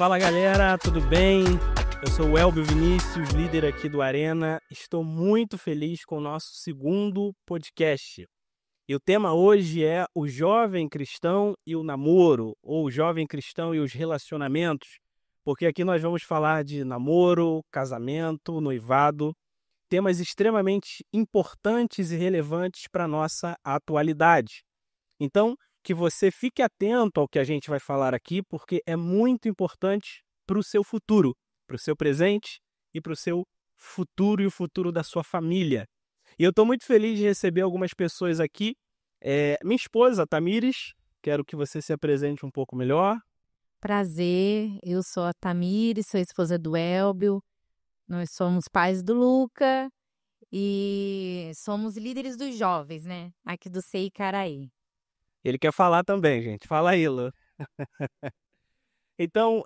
Fala galera, tudo bem? Eu sou o Elbio Vinícius, líder aqui do Arena. Estou muito feliz com o nosso segundo podcast. E o tema hoje é o jovem cristão e o namoro, ou o jovem cristão e os relacionamentos, porque aqui nós vamos falar de namoro, casamento, noivado, temas extremamente importantes e relevantes para a nossa atualidade. Então, que você fique atento ao que a gente vai falar aqui, porque é muito importante para o seu futuro, para o seu presente e para o seu futuro e o futuro da sua família. E eu estou muito feliz de receber algumas pessoas aqui. Minha esposa, Tamires, quero que você se apresente um pouco melhor. Prazer, eu sou a Tamires, sou a esposa do Elbio. Nós somos pais do Luca e somos líderes dos jovens, né? Aqui do CEI Caraí. Ele quer falar também, gente. Fala aí, Lu. Então,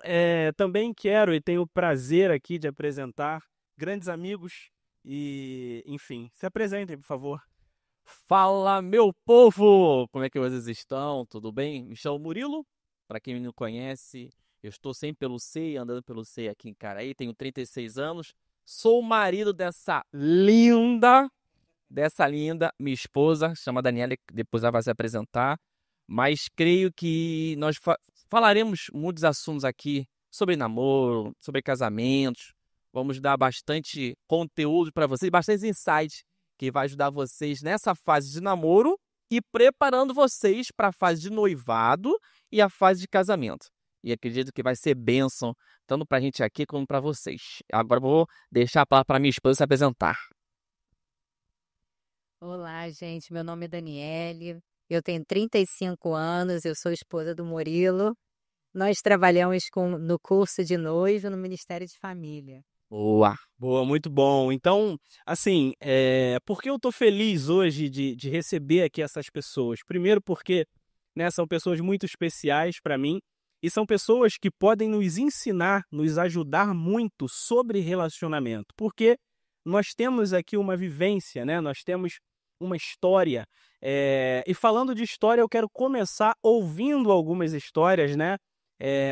também quero e tenho o prazer aqui de apresentar grandes amigos e, enfim, se apresentem, por favor. Fala, meu povo! Como é que vocês estão? Tudo bem? Me chamo Murilo. Para quem não conhece, eu estou sempre pelo CEI, andando pelo CEI aqui em Caraí. Tenho 36 anos. Sou o marido dessa linda, minha esposa, chama Daniela, depois ela vai se apresentar. Mas creio que nós falaremos muitos assuntos aqui sobre namoro, sobre casamentos. Vamos dar bastante conteúdo para vocês, bastante insights que vai ajudar vocês nessa fase de namoro e preparando vocês para a fase de noivado e a fase de casamento. E acredito que vai ser bênção, tanto para a gente aqui como para vocês. Agora eu vou deixar a palavra para minha esposa se apresentar. Olá, gente, meu nome é Daniele, eu tenho 35 anos, eu sou esposa do Murilo. Nós trabalhamos no curso de noivo no Ministério de Família. Boa! Boa, muito bom. Então, assim, por que eu estou feliz hoje de receber aqui essas pessoas? Primeiro porque, né, são pessoas muito especiais para mim e são pessoas que podem nos ensinar, nos ajudar muito sobre relacionamento. Porque nós temos aqui uma vivência, né? Nós temos uma história. E falando de história, eu quero começar ouvindo algumas histórias, né?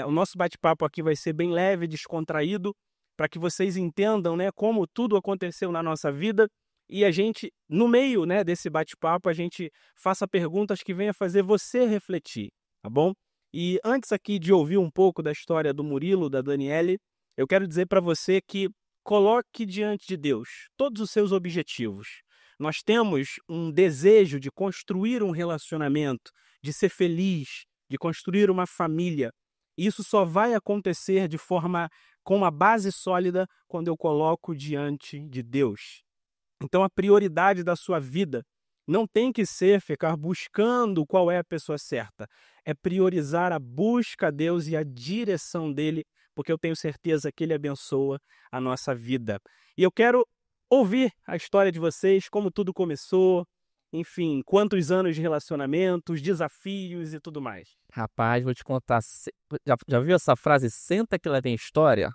O nosso bate-papo aqui vai ser bem leve, descontraído, para que vocês entendam, né, como tudo aconteceu na nossa vida e a gente, no meio, né, desse bate-papo, a gente faça perguntas que venham fazer você refletir, tá bom? E antes aqui de ouvir um pouco da história do Murilo, da Daniele, eu quero dizer para você que coloque diante de Deus todos os seus objetivos. Nós temos um desejo de construir um relacionamento, de ser feliz, de construir uma família. Isso só vai acontecer de forma com uma base sólida quando eu coloco diante de Deus. Então a prioridade da sua vida não tem que ser ficar buscando qual é a pessoa certa. É priorizar a busca a Deus e a direção dele, porque eu tenho certeza que ele abençoa a nossa vida. E eu quero ouvir a história de vocês, como tudo começou, enfim, quantos anos de relacionamento, os desafios e tudo mais. Rapaz, vou te contar. Já viu essa frase? Senta que lá tem história?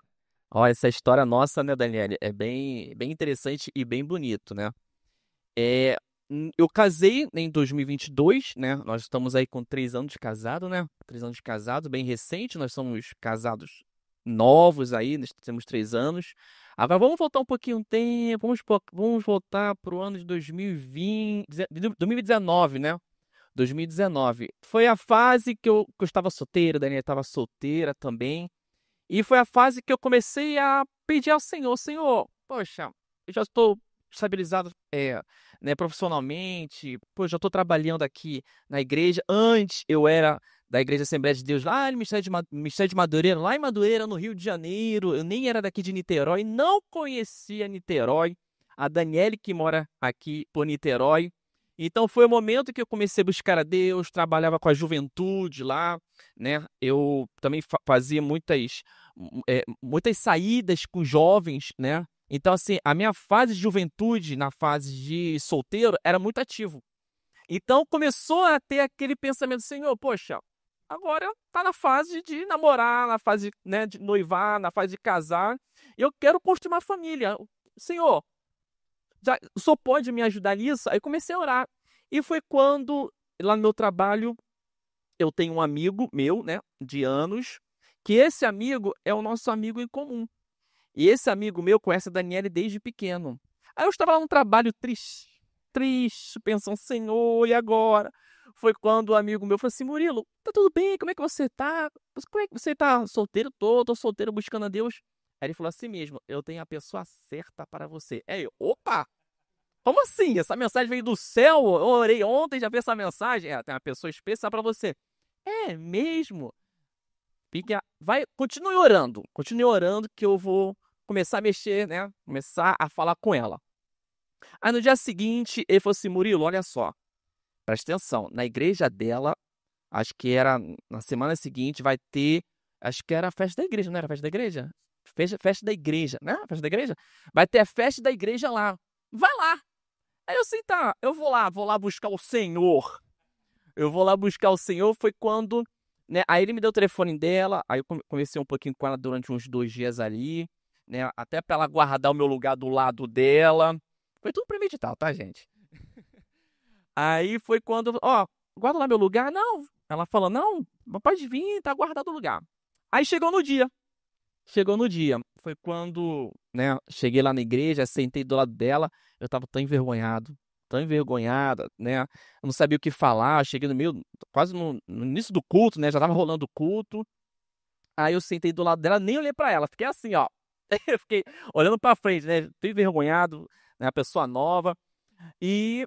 Ó, essa história nossa, né, Daniele? É bem interessante e bem bonito, né? Eu casei em 2022, né? Nós estamos aí com 3 anos de casado, né? 3 anos de casado, bem recente. Nós somos casados novos aí, nós temos 3 anos. Agora vamos voltar um pouquinho no tempo, vamos voltar para o ano de 2019, né? 2019. Foi a fase que eu estava solteira, a Daniela estava solteira também. E foi a fase que eu comecei a pedir ao Senhor, Senhor, poxa, eu já estou estabilizado né, profissionalmente, já estou trabalhando aqui na igreja. Antes eu era da Igreja Assembleia de Deus, lá no Ministério de Madureira, lá em Madureira, no Rio de Janeiro. Eu nem era daqui de Niterói, não conhecia Niterói. A Daniele que mora aqui por Niterói. Então foi o momento que eu comecei a buscar a Deus, trabalhava com a juventude lá, né? Eu também fazia muitas saídas com jovens, né? Então, assim, a minha fase de juventude, na fase de solteiro, era muito ativo. Então começou a ter aquele pensamento, Senhor, poxa, agora tá na fase de namorar, na fase, né, de noivar, na fase de casar. Eu quero construir uma família. Senhor, o senhor pode me ajudar nisso? Aí comecei a orar. E foi quando, lá no meu trabalho, eu tenho um amigo meu, né, de anos, que esse amigo é o nosso amigo em comum. E esse amigo meu conhece a Daniele desde pequeno. Aí eu estava lá no trabalho triste, pensando, Senhor, e agora? Foi quando o amigo meu falou assim, Murilo, tá tudo bem? Como é que você tá? Como é que você tá solteiro? Tô solteiro buscando a Deus. Aí ele falou assim mesmo, eu tenho a pessoa certa para você. Aí eu, opa! Como assim? Essa mensagem veio do céu? Eu orei ontem, já vi essa mensagem. Tem uma pessoa especial para você. É mesmo? Continue orando que eu vou começar a mexer, né? Começar a falar com ela. Aí no dia seguinte, ele falou assim, Murilo, olha só, presta atenção, na igreja dela, acho que era na semana seguinte, vai ter, acho que era a festa da igreja, não era a festa da igreja? Festa da igreja, né? Festa da igreja? Vai ter a festa da igreja lá. Vai lá. Aí eu assim, tá, eu vou lá buscar o Senhor. Eu vou lá buscar o Senhor, foi quando, né? Aí ele me deu o telefone dela, aí eu conversei um pouquinho com ela durante uns 2 dias ali, né? Até pra ela guardar o meu lugar do lado dela. Foi tudo premeditado, tá, gente? Aí foi quando, ó, guarda lá meu lugar. Não, ela falou, não, pode vir, tá guardado o lugar. Aí chegou no dia. Foi quando, né, cheguei lá na igreja, sentei do lado dela, eu tava tão envergonhada, né? Eu não sabia o que falar, cheguei no meio, quase no início do culto, né? Já tava rolando o culto. Aí eu sentei do lado dela, nem olhei pra ela, fiquei assim, ó. Eu fiquei olhando pra frente, né? Tô envergonhado, né? A pessoa nova. E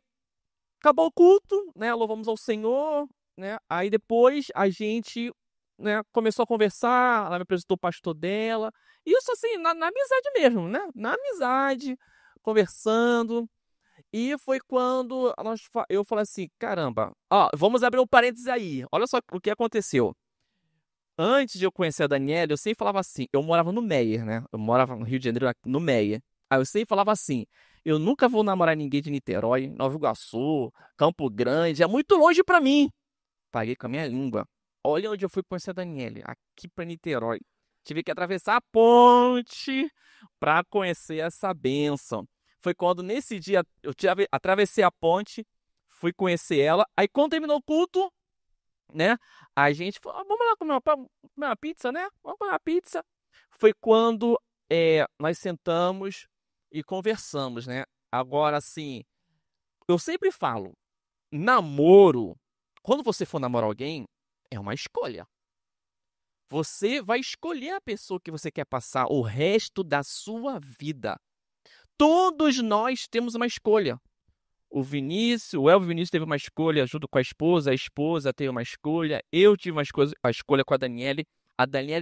acabou o culto, né? Louvamos ao Senhor, né? Aí depois a gente, né, começou a conversar, ela me apresentou o pastor dela. Isso assim, na amizade mesmo, né? Na amizade, conversando. E foi quando eu falei assim, caramba, ó, vamos abrir um parênteses aí. Olha só o que aconteceu. Antes de eu conhecer a Daniela, eu sempre falava assim, eu morava no Meier, né? Eu morava no Rio de Janeiro, no Meier. Aí eu sempre falava assim, eu nunca vou namorar ninguém de Niterói, Nova Iguaçu, Campo Grande, é muito longe pra mim. Paguei com a minha língua. Olha onde eu fui conhecer a Daniela, aqui pra Niterói. Tive que atravessar a ponte pra conhecer essa bênção. Foi quando nesse dia eu atravessei a ponte, fui conhecer ela. Aí quando terminou o culto, né? A gente falou, vamos lá comer uma pizza, né? Vamos comer uma pizza. Foi quando nós sentamos e conversamos, né? Agora, assim, eu sempre falo, namoro, quando você for namorar alguém, é uma escolha. Você vai escolher a pessoa que você quer passar o resto da sua vida. Todos nós temos uma escolha. O Elvio Vinícius teve uma escolha junto com a esposa teve uma escolha, eu tive a escolha com a Daniele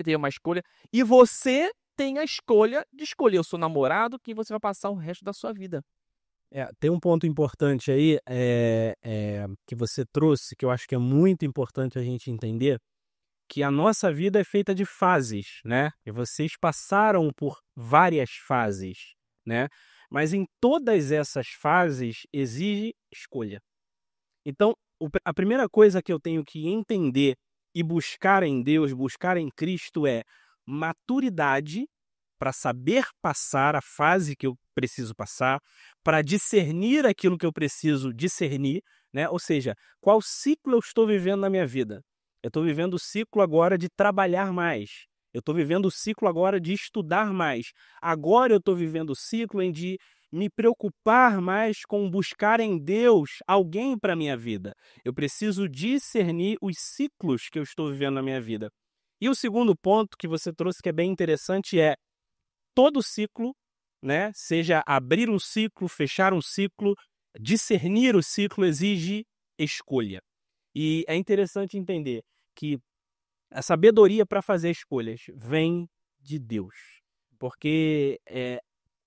teve uma escolha, e você tem a escolha de escolher o seu namorado, quem você vai passar o resto da sua vida. Tem um ponto importante aí que você trouxe, que eu acho que é muito importante a gente entender, que a nossa vida é feita de fases, né? E vocês passaram por várias fases, né? Mas em todas essas fases exige escolha. Então, a primeira coisa que eu tenho que entender e buscar em Deus, buscar em Cristo é maturidade para saber passar a fase que eu preciso passar, para discernir aquilo que eu preciso discernir, né? Ou seja, qual ciclo eu estou vivendo na minha vida? Eu estou vivendo o ciclo agora de trabalhar mais. Eu estou vivendo o ciclo agora de estudar mais. Agora eu estou vivendo o ciclo de me preocupar mais com buscar em Deus alguém para a minha vida. Eu preciso discernir os ciclos que eu estou vivendo na minha vida. E o segundo ponto que você trouxe, que é bem interessante, é todo ciclo, né? Seja abrir um ciclo, fechar um ciclo, discernir o ciclo exige escolha. E é interessante entender que a sabedoria para fazer escolhas vem de Deus. Porque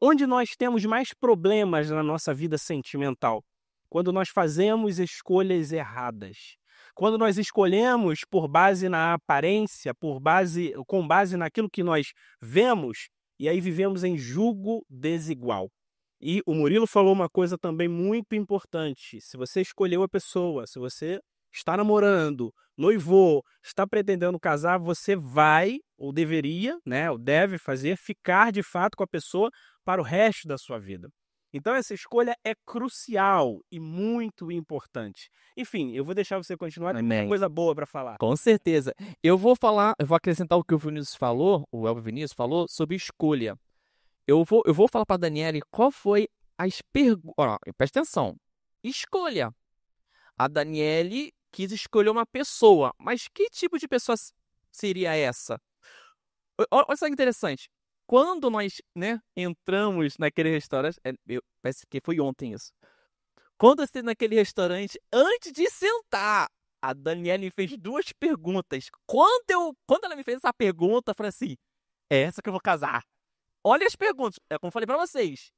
onde nós temos mais problemas na nossa vida sentimental? Quando nós fazemos escolhas erradas. Quando nós escolhemos por base na aparência, com base naquilo que nós vemos, e aí vivemos em julgo desigual. E o Murilo falou uma coisa também muito importante. Se você escolheu a pessoa, se você está namorando, noivou, está pretendendo casar, você vai, ou deveria, né, ou deve ficar de fato com a pessoa para o resto da sua vida. Então, essa escolha é crucial e muito importante. Enfim, eu vou deixar você continuar, tem Amém. coisa boa para falar. Com certeza. Eu vou acrescentar o que o Vinícius falou, o Elber Vinícius falou, sobre escolha. Eu vou falar para a Daniele qual foi as perguntas. Presta atenção. Escolha. A Daniele quis escolher uma pessoa, mas que tipo de pessoa seria essa? Olha só que interessante. Quando nós, né, entramos naquele restaurante, parece que foi ontem isso. Quando eu esteve naquele restaurante, antes de sentar, a Daniele me fez 2 perguntas. Quando ela me fez essa pergunta, eu falei assim: é essa que eu vou casar. Olha as perguntas. É como eu falei pra vocês.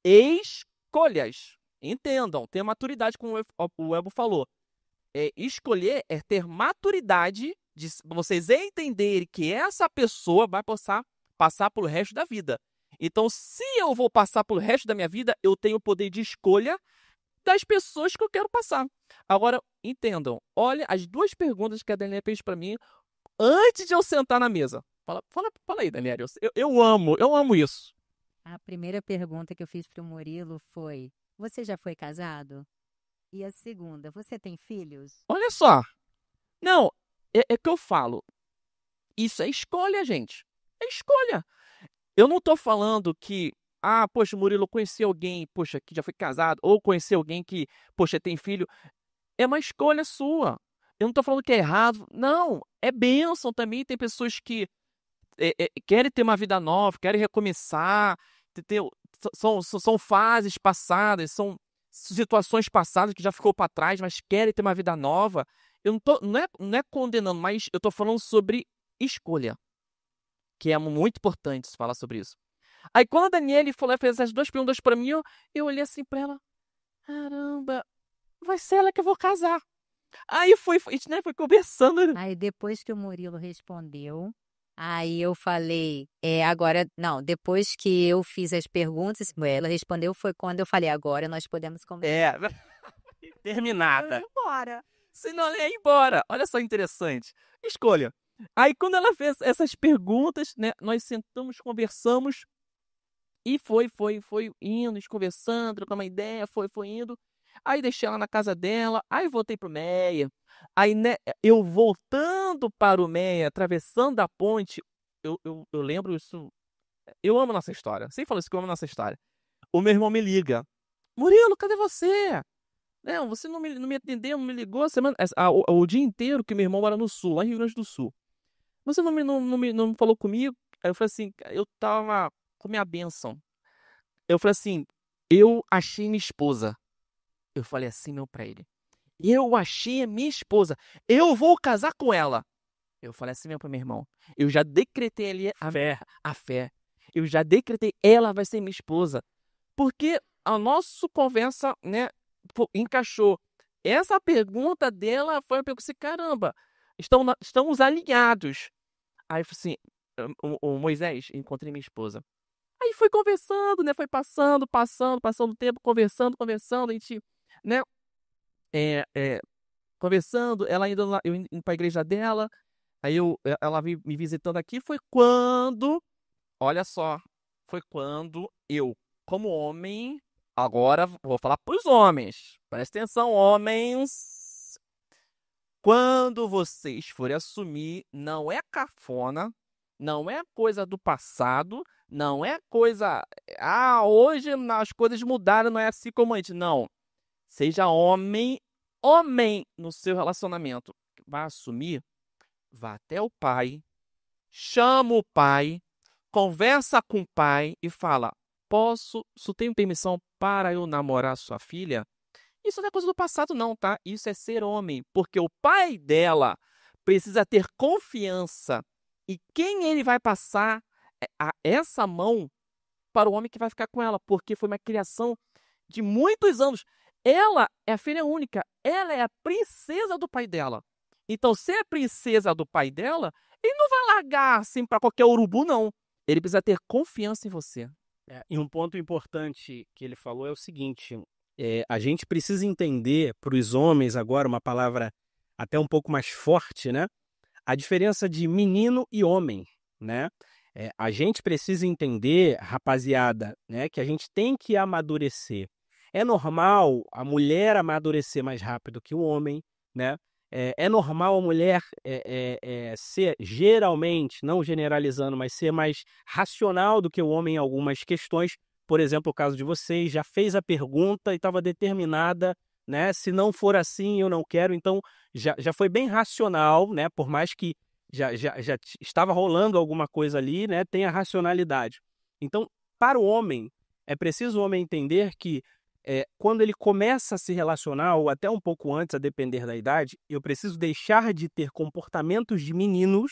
Escolhas. Entendam, ter maturidade, como o Elbo falou. Escolher é ter maturidade de vocês entenderem que essa pessoa vai passar pelo resto da vida. Então, se eu vou passar pelo resto da minha vida, eu tenho o poder de escolha das pessoas que eu quero passar. Agora, entendam, olha as 2 perguntas que a Daniela fez pra mim antes de eu sentar na mesa. Fala aí, Daniela. Eu amo isso. A primeira pergunta que eu fiz pro Murilo foi: você já foi casado? E a segunda: você tem filhos? Olha só. Não, é que eu falo. Isso é escolha, gente. É escolha. Eu não tô falando que, poxa, Murilo, conheci alguém, poxa, que já foi casado, ou conheci alguém que, poxa, tem filho. É uma escolha sua. Eu não tô falando que é errado. Não, é bênção também. Tem pessoas que querem ter uma vida nova, querem recomeçar. São fases passadas, são situações passadas que já ficou para trás, mas querem ter uma vida nova. Eu não é condenando, mas eu tô falando sobre escolha, que é muito importante se falar sobre isso. Aí quando a Daniele fez essas 2 perguntas para mim, eu olhei assim para ela: caramba, vai ser ela que eu vou casar. Aí foi conversando. Aí depois que o Murilo respondeu, aí eu falei, agora, não, depois que eu fiz as perguntas, ela respondeu, foi quando eu falei: agora nós podemos conversar. Terminada. Embora. Senão ela ia embora. Olha só interessante. Escolha. Aí quando ela fez essas perguntas, né, nós sentamos, conversamos, e foi indo, conversando, trocando uma ideia, foi indo. Aí deixei ela na casa dela, aí voltei pro Meia. Aí, né, eu voltando para o Meia, atravessando a ponte, eu lembro isso. Eu amo nossa história. Sempre falo isso, que eu amo nossa história. O meu irmão me liga: Murilo, cadê você? Não, você não me atendeu, não me ligou o dia inteiro, que meu irmão mora no Sul, lá em Rio Grande do Sul. Você não falou comigo? Aí eu falei assim: eu tava com minha bênção. Eu falei assim: eu achei minha esposa. Eu falei assim mesmo pra ele: eu achei a minha esposa. Eu vou casar com ela. Eu falei assim mesmo pro meu irmão. Eu já decretei ali a fé. Eu já decretei, ela vai ser minha esposa. Porque a nossa conversa, né, encaixou. Essa pergunta dela foi uma pergunta assim: caramba, estamos alinhados. Aí eu falei assim: o Moisés, encontrei minha esposa. Aí foi conversando, né? Foi passando o tempo, conversando, a gente, né? Conversando, ela indo lá, eu indo pra igreja dela, aí ela me visitando aqui, olha só, foi quando eu, como homem, agora vou falar pros homens, presta atenção, homens, quando vocês forem assumir, não é cafona, não é coisa do passado, não é coisa, hoje as coisas mudaram, não é assim como antes, não. Seja homem no seu relacionamento. Vai assumir, vá até o pai, chama o pai, conversa com o pai e fala: se tenho permissão para eu namorar sua filha? Isso não é coisa do passado não, tá? Isso é ser homem, porque o pai dela precisa ter confiança e quem ele vai passar essa mão para o homem que vai ficar com ela, porque foi uma criação de muitos anos. Ela é a filha única, ela é a princesa do pai dela. Então, se é princesa do pai dela, ele não vai largar assim para qualquer urubu, não. Ele precisa ter confiança em você. E um ponto importante que ele falou é o seguinte: a gente precisa entender, para os homens agora, uma palavra até um pouco mais forte, né? A diferença de menino e homem, né? A gente precisa entender, rapaziada, né, que a gente tem que amadurecer. É normal a mulher amadurecer mais rápido que o homem, né? É normal a mulher ser, geralmente, não generalizando, mas ser mais racional do que o homem em algumas questões. Por exemplo, o caso de vocês, já fez a pergunta e estava determinada, né? Se não for assim, eu não quero. Então, já foi bem racional, né? Por mais que já estava rolando alguma coisa ali, né? Tem a racionalidade. Então, para o homem, é preciso o homem entender que quando ele começa a se relacionar, ou até um pouco antes, a depender da idade, eu preciso deixar de ter comportamentos de menino,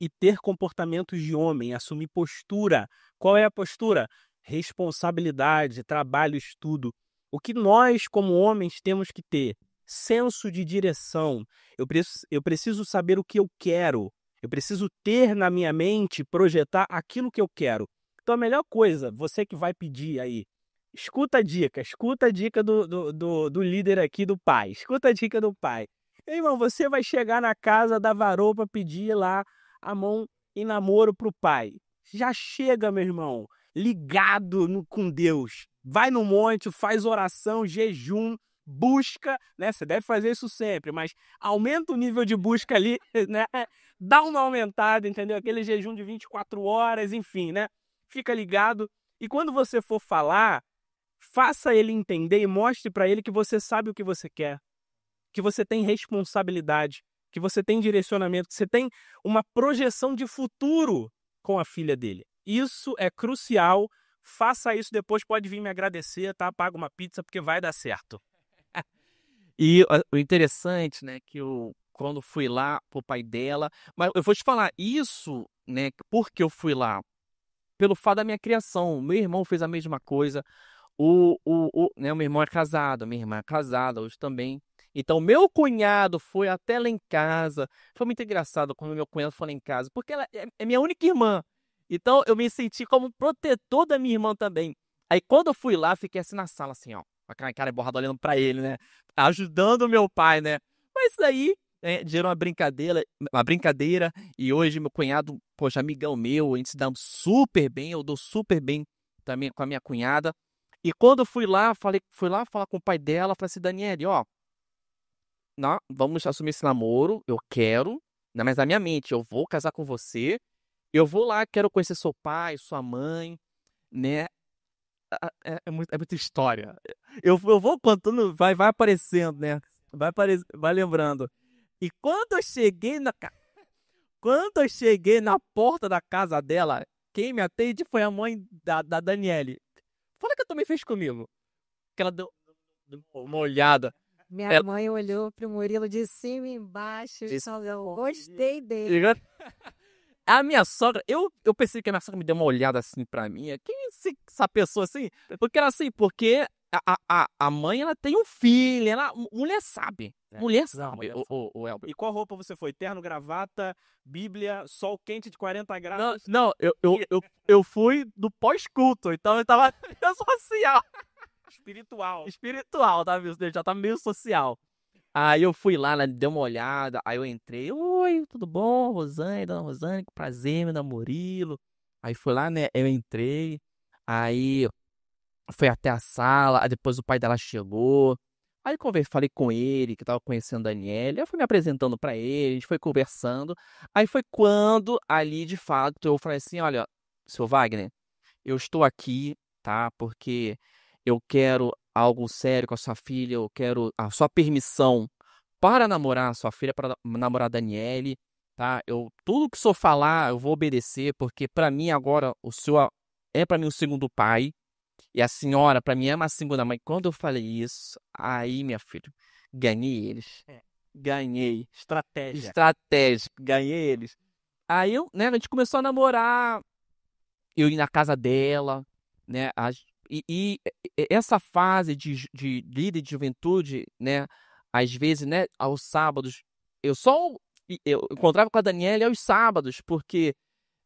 e ter comportamentos de homem, assumir postura. Qual é a postura? Responsabilidade, trabalho, estudo. O que nós, como homens, temos que ter? Senso de direção. Eu preciso saber o que eu quero. Eu preciso ter na minha mente, projetar aquilo que eu quero. Então, a melhor coisa, você que vai pedir aí, escuta a dica do líder aqui, do pai. Escuta a dica do pai. Irmão, você vai chegar na casa da varoa para pedir lá a mão em namoro pro pai. Já chega, meu irmão, ligado com Deus. Vai no monte, faz oração, jejum, busca, né? Você deve fazer isso sempre, mas aumenta o nível de busca ali, né? Dá uma aumentada, entendeu? Aquele jejum de 24 horas, enfim, né? Fica ligado. E quando você for falar, faça ele entender e mostre para ele que você sabe o que você quer, que você tem responsabilidade, que você tem direcionamento, que você tem uma projeção de futuro com a filha dele. Isso é crucial. Faça isso, depois pode vir me agradecer, tá? Paga uma pizza porque vai dar certo. E o interessante, né, que eu, quando fui lá pro pai dela, mas eu vou te falar, isso, né, porque eu fui lá, pelo fato da minha criação, meu irmão fez a mesma coisa, né, o meu irmão é casado, minha irmã é casada hoje também. Então, meu cunhado foi até lá em casa. Foi muito engraçado quando meu cunhado foi lá em casa, porque ela é minha única irmã. Então, eu me senti como protetor da minha irmã também. Aí, quando eu fui lá, fiquei assim na sala, assim, ó, com aquela cara borrada olhando pra ele, né? Ajudando o meu pai, né? Mas isso aí gerou uma brincadeira. E hoje, meu cunhado, poxa, amigão meu, a gente se dá super bem, eu dou super bem também com a minha cunhada. E quando eu fui lá falar com o pai dela, falei assim, Daniele, ó, não, vamos assumir esse namoro, eu quero, né, mas na minha mente, eu vou casar com você, eu vou lá, quero conhecer seu pai, sua mãe, né? É muita história. Eu vou contando, vai aparecendo, né? Vai lembrando. E quando eu cheguei na porta da casa dela, quem me atende foi a mãe da Daniele. Fala que ela também fez comigo. Que ela deu uma olhada. Minha mãe olhou pro Murilo de cima e embaixo e falou, gostei dele. A minha sogra, eu pensei que a minha sogra me deu uma olhada assim pra mim. Quem é essa pessoa assim? Porque ela assim, porque a mãe, ela tem um filho, mulher sabe. Mulher sabe, o Elber. E qual roupa você foi? Terno, gravata, Bíblia, sol quente de 40 graus? Não, eu fui do pós-culto, então eu tava social. Espiritual, tá? Eu já tava meio social. Aí eu fui lá, ela deu uma olhada, aí eu entrei, oi, tudo bom, Rosane, dona Rosane, que prazer, meu nome é Murilo. Aí fui lá, né, eu entrei, aí fui até a sala, aí depois o pai dela chegou, aí falei com ele, que tava conhecendo a Daniele, eu fui me apresentando pra ele, a gente foi conversando, aí foi quando ali, de fato, eu falei assim, olha, seu Wagner, eu estou aqui, tá, porque eu quero algo sério com a sua filha, eu quero a sua permissão para namorar a sua filha, para namorar a Daniele, tá? Tudo que o senhor falar, eu vou obedecer, porque para mim agora o senhor é para mim o segundo pai e a senhora para mim é uma segunda mãe. Quando eu falei isso, aí, minha filha, ganhei eles. Ganhei. Estratégia, ganhei eles. Aí né, a gente começou a namorar, eu ia na casa dela, né? E essa fase de líder de juventude, né? Às vezes, né? Aos sábados, eu encontrava com a Daniele aos sábados, porque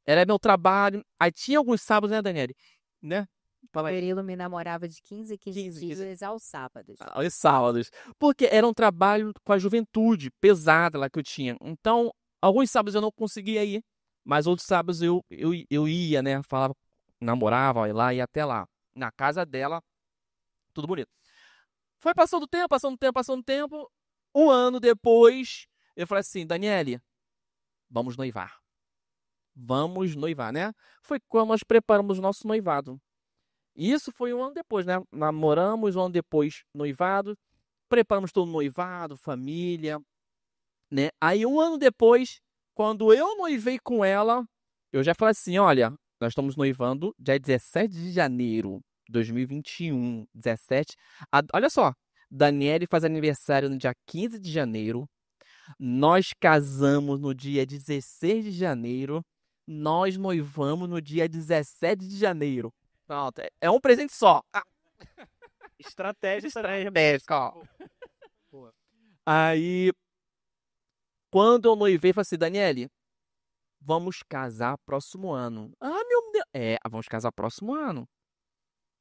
era meu trabalho. Aí tinha alguns sábados, né, Daniele? Né? O Murilo me namorava de 15 em 15 dias aos sábados. Aos sábados. Porque era um trabalho com a juventude pesada lá que eu tinha. Então, alguns sábados eu não conseguia ir, Mas outros sábados eu ia, né? Falava, namorava, ia lá, ia até lá. Na casa dela, tudo bonito. Foi passando o tempo, passando o tempo, passando o tempo. Um ano depois, eu falei assim, Daniele, vamos noivar. Vamos noivar, né? Foi quando nós preparamos o nosso noivado. E isso foi um ano depois, né? Namoramos, um ano depois, noivado. Preparamos todo o noivado, família, né? Aí um ano depois, quando eu noivei com ela, eu já falei assim, olha, nós estamos noivando dia 17 de janeiro de 2021, 17. Olha só, Daniele faz aniversário no dia 15 de janeiro, nós casamos no dia 16 de janeiro, nós noivamos no dia 17 de janeiro. Pronto, é um presente só. Estratégia. Estratégica, ó. Aí, quando eu noivei, falei assim, Daniele, vamos casar próximo ano. Ah, meu Deus. Vamos casar próximo ano.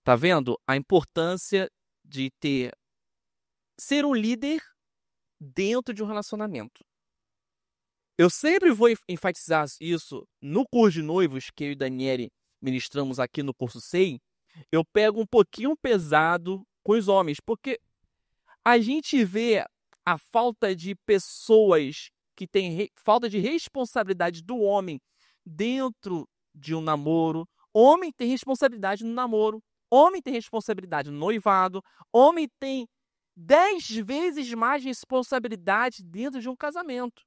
Tá vendo a importância de ser um líder dentro de um relacionamento? Eu sempre vou enfatizar isso no curso de noivos que eu e Daniele ministramos aqui no curso SEI. Eu pego um pouquinho pesado com os homens, porque a gente vê a falta de pessoas que têm falta de responsabilidade do homem dentro de um namoro. Homem tem responsabilidade no namoro, homem tem responsabilidade no noivado, homem tem 10 vezes mais responsabilidade dentro de um casamento.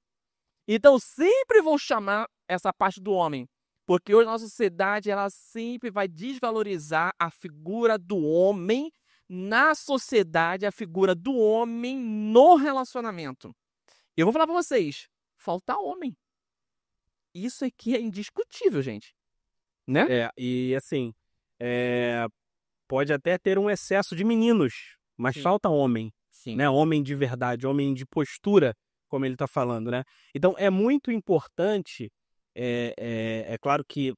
Então, sempre vou chamar essa parte do homem, porque hoje a nossa sociedade ela sempre vai desvalorizar a figura do homem na sociedade, a figura do homem no relacionamento. Eu vou falar para vocês, falta homem. Isso aqui é indiscutível, gente. Né? E assim, pode até ter um excesso de meninos, mas Sim. falta homem, Sim. né? Homem de verdade, homem de postura, como ele está falando, né? Então, é muito importante, é claro que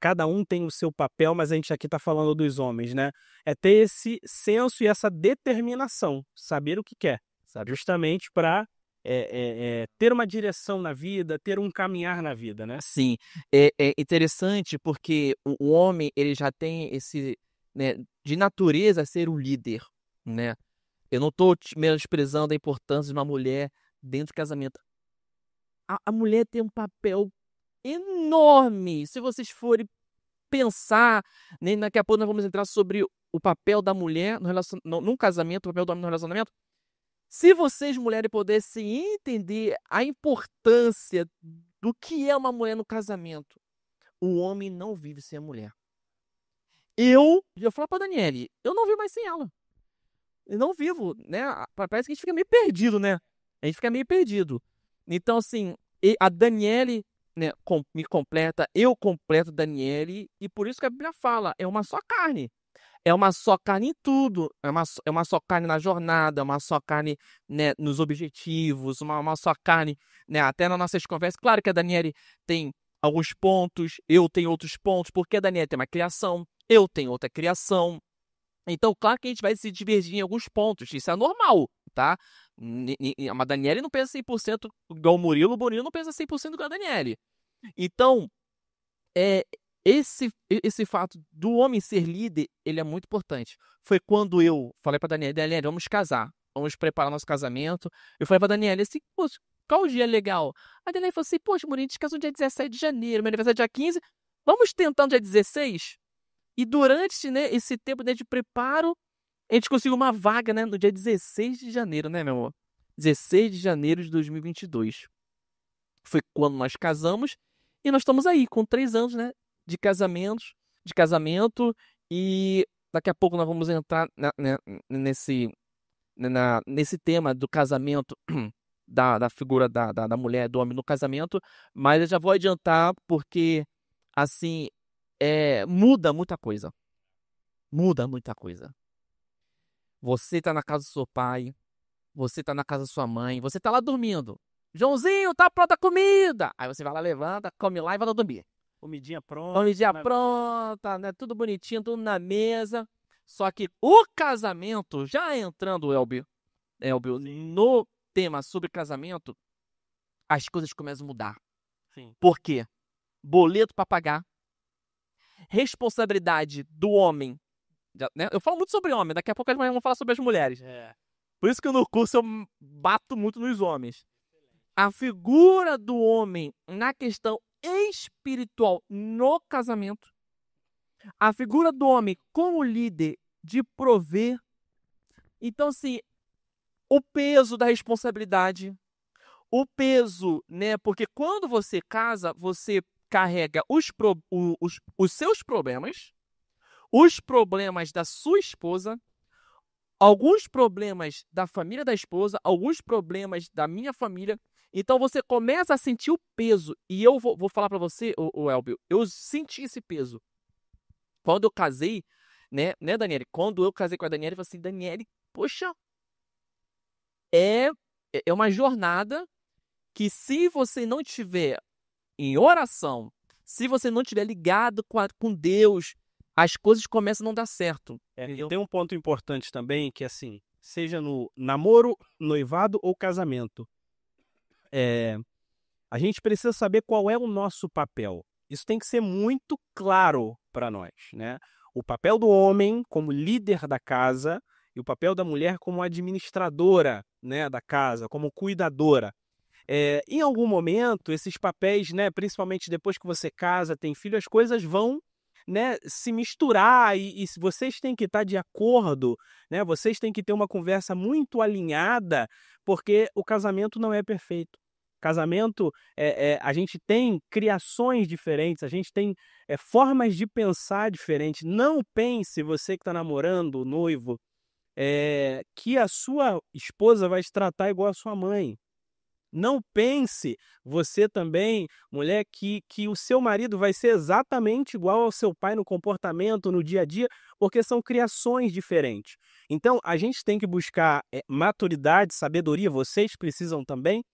cada um tem o seu papel, mas a gente aqui está falando dos homens, né? É ter esse senso e essa determinação, saber o que quer, sabe? Justamente para ter uma direção na vida, ter um caminhar na vida, né? Sim, é interessante porque o homem ele já tem esse, né, de natureza ser o líder, né? Eu não estou menosprezando a importância de uma mulher dentro do casamento. A mulher tem um papel enorme. Se vocês forem pensar, né, daqui a pouco nós vamos entrar sobre o papel da mulher num casamento, o papel do homem no relacionamento. Se vocês, mulheres, pudessem entender a importância do que é uma mulher no casamento, o homem não vive sem a mulher. Eu falo pra Daniele, eu não vivo mais sem ela. Eu não vivo, né? Parece que a gente fica meio perdido, né? A gente fica meio perdido. Então, assim, a Daniele, né, me completa, eu completo a Daniele, e por isso que a Bíblia fala, é uma só carne. É uma só carne em tudo. É uma só carne na jornada, é uma só carne, né, nos objetivos, uma só carne, né, até nas nossas conversas. Claro que a Daniele tem alguns pontos, eu tenho outros pontos, porque a Daniele tem uma criação, eu tenho outra criação. Então, claro que a gente vai se divergir em alguns pontos, isso é normal, tá? A Daniele não pensa 100% igual o Murilo não pensa 100% igual a Daniele. Então, esse fato do homem ser líder, ele é muito importante. Foi quando eu falei pra Daniele, vamos casar, vamos preparar nosso casamento. Eu falei pra Daniele assim, poxa, qual o dia legal? A Daniele falou assim, poxa, Murilo, a gente casou no dia 17 de janeiro, meu aniversário é dia 15, vamos tentar no dia 16? E durante, né, esse tempo, né, de preparo, a gente conseguiu uma vaga, né, no dia 16 de janeiro, né, meu amor? 16 de janeiro de 2022. Foi quando nós casamos e nós estamos aí com 3 anos, né, de casamento, e daqui a pouco nós vamos entrar nesse tema do casamento, da figura da mulher, do homem no casamento, mas eu já vou adiantar porque, assim, muda muita coisa. Muda muita coisa. Você tá na casa do seu pai, você tá na casa da sua mãe, você tá lá dormindo. Joãozinho, tá pronta a comida! Aí você vai lá, levanta, come lá e vai lá dormir. Comidinha pronta. Comidinha pronta, né? Tudo bonitinho, tudo na mesa. Só que o casamento, já entrando, Elbio, no tema sobre casamento, as coisas começam a mudar. Sim. Por quê? boleto para pagar, responsabilidade do homem, né? Eu falo muito sobre homem, daqui a pouco as mulheres vão falar sobre as mulheres. Por isso que no curso eu bato muito nos homens. A figura do homem na questão espiritual no casamento, a figura do homem como líder de prover. Então, assim, o peso da responsabilidade, o peso, né? Porque quando você casa, você carrega os seus problemas, os problemas da sua esposa, alguns problemas da família da esposa, alguns problemas da minha família. Então você começa a sentir o peso. E eu vou falar para você, o Elbio, eu senti esse peso. Quando eu casei, né, Daniele? Quando eu casei com a Daniele, eu falei assim, Daniele, poxa, é uma jornada que se você não estiver em oração, se você não estiver ligado com Deus, as coisas começam a não dar certo. E tem um ponto importante também, que assim, seja no namoro, noivado ou casamento, a gente precisa saber qual é o nosso papel. Isso tem que ser muito claro para nós, né? O papel do homem como líder da casa e o papel da mulher como administradora, né, da casa, como cuidadora. Em algum momento, esses papéis, né, principalmente depois que você casa, tem filho, as coisas vão, né, se misturar e vocês têm que estar de acordo, né? Vocês têm que ter uma conversa muito alinhada, porque o casamento não é perfeito. Casamento, a gente tem criações diferentes, a gente tem formas de pensar diferentes. Não pense, você que está namorando, noivo, que a sua esposa vai te tratar igual a sua mãe. Não pense, você também, mulher, que o seu marido vai ser exatamente igual ao seu pai no comportamento, no dia a dia, porque são criações diferentes. Então, a gente tem que buscar maturidade, sabedoria, vocês precisam também,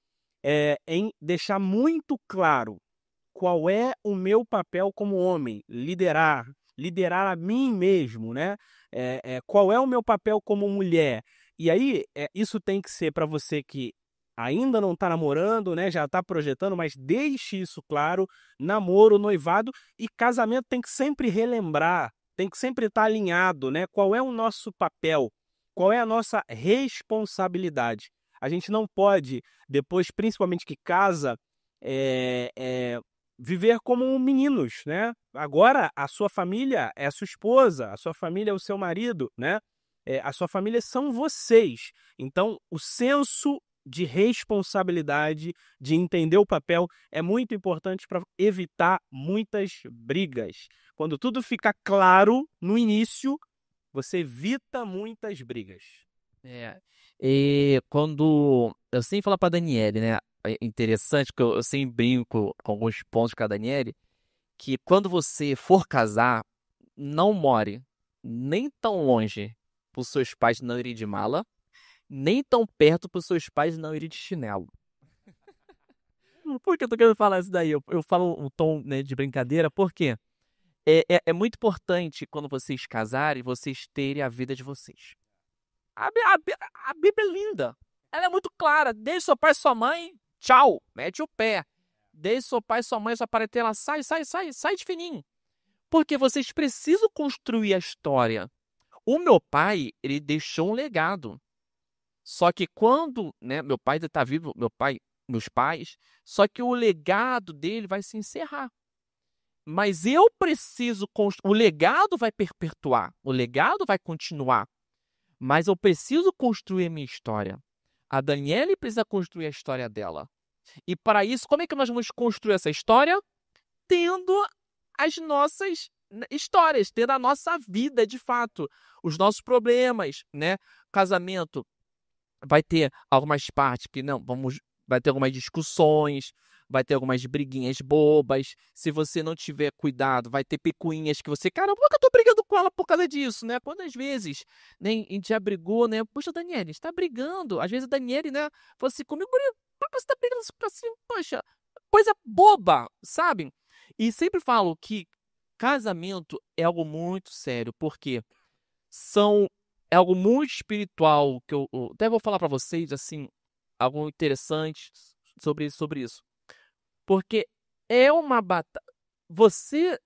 em deixar muito claro qual é o meu papel como homem, liderar a mim mesmo, né? Qual é o meu papel como mulher? E aí, isso tem que ser para você que ainda não está namorando, né? Já está projetando, mas deixe isso claro. Namoro, noivado e casamento tem que sempre relembrar, tem que sempre estar alinhado, né? Qual é o nosso papel? Qual é a nossa responsabilidade? A gente não pode, depois, principalmente que casa, viver como meninos, né? Agora, a sua família é a sua esposa, a sua família é o seu marido, né? A sua família são vocês. Então, o senso de responsabilidade, de entender o papel, é muito importante para evitar muitas brigas. Quando tudo fica claro no início, você evita muitas brigas. E quando eu sempre falo pra Daniele, né? É interessante que eu sempre brinco com alguns pontos com a Daniele, que quando você for casar, não more nem tão longe para os seus pais não irem de mala, nem tão perto para os seus pais não irem de chinelo. Por que eu tô querendo falar isso daí? Eu falo um tom, né, de brincadeira, porque é muito importante quando vocês casarem, vocês terem a vida de vocês. A Bíblia é linda. Ela é muito clara. Deixe seu pai e sua mãe, tchau, mete o pé. Deixe seu pai e sua mãe, sua parentela, sai de fininho. Porque vocês precisam construir a história. O meu pai, ele deixou um legado. Só que quando, né, meu pai ainda está vivo, meus pais, só que o legado dele vai se encerrar. Mas eu preciso construir. O legado vai perpetuar, o legado vai continuar. Mas eu preciso construir a minha história. A Daniele precisa construir a história dela. E para isso, como é que nós vamos construir essa história? Tendo as nossas histórias, tendo a nossa vida de fato, os nossos problemas, né? Casamento vai ter algumas partes que vai ter algumas discussões, vai ter algumas briguinhas bobas. Se você não tiver cuidado, vai ter picuinhas que você, caramba, por que eu tô brigando com ela por causa disso, né? Quantas vezes, né, a gente já brigou, né? Poxa, Daniele, está brigando. Às vezes a Daniele, né, falou assim comigo, por que você tá brigando assim? Poxa, coisa boba, sabe? E sempre falo que casamento é algo muito sério, porque é algo muito espiritual, que eu até vou falar para vocês, assim, algo interessante sobre isso. Porque é uma batalha. você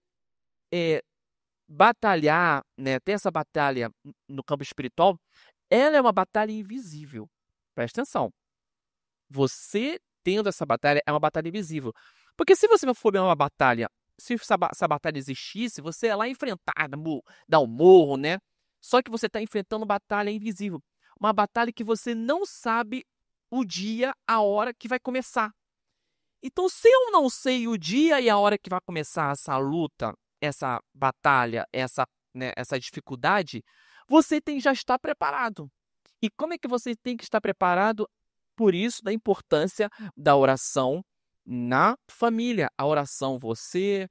batalhar, né, ter essa batalha no campo espiritual, ela é uma batalha invisível. Presta atenção. Você tendo essa batalha é uma batalha invisível. Porque se você for ver uma batalha, se essa batalha existisse, você ia lá enfrentar, dar um morro, né? Só que você está enfrentando batalha invisível. Uma batalha que você não sabe o dia, a hora que vai começar. Então, se eu não sei o dia e a hora que vai começar essa luta, essa batalha, essa dificuldade, você tem que já estar preparado. E como é que você tem que estar preparado? Por isso, da importância da oração na família. A oração você,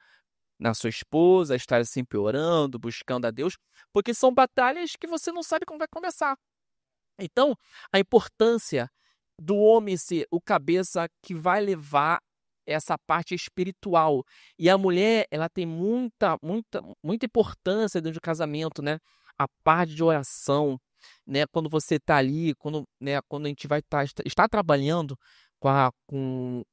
na sua esposa, estar sempre orando, buscando a Deus, porque são batalhas que você não sabe como vai começar. Então, a importância do homem ser o cabeça que vai levar essa parte espiritual. E a mulher, ela tem muita importância dentro do casamento, né? A parte de oração, né? Quando você está ali, quando a gente vai estar trabalhando com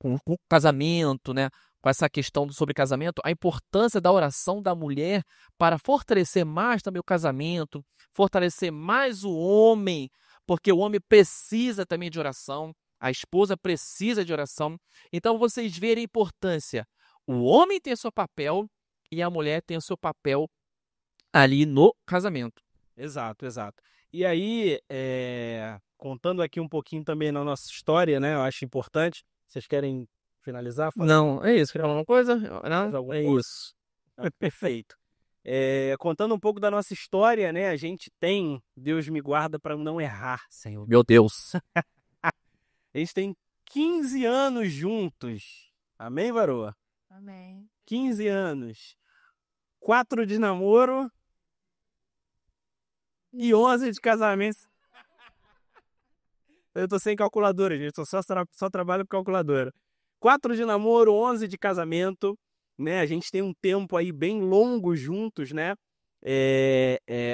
o casamento, né? Com essa questão sobre casamento, a importância da oração da mulher para fortalecer mais também o casamento, fortalecer mais o homem, porque o homem precisa também de oração, a esposa precisa de oração. Então, vocês verem a importância. O homem tem o seu papel e a mulher tem o seu papel ali no casamento. Exato. E aí, contando aqui um pouquinho também na nossa história, né? Eu acho importante. Vocês querem finalizar? Não, é isso. Quer falar alguma coisa? Não, é isso. Perfeito. Contando um pouco da nossa história, né? A gente tem, Deus me guarda para não errar, Senhor. Meu Deus. A gente tem 15 anos juntos. Amém, Varoa? Amém. 15 anos. 4 de namoro e 11 de casamento. Eu tô sem calculadora, gente. Eu só trabalho com calculadora. 4 de namoro, 11 de casamento, né? A gente tem um tempo aí bem longo juntos, né?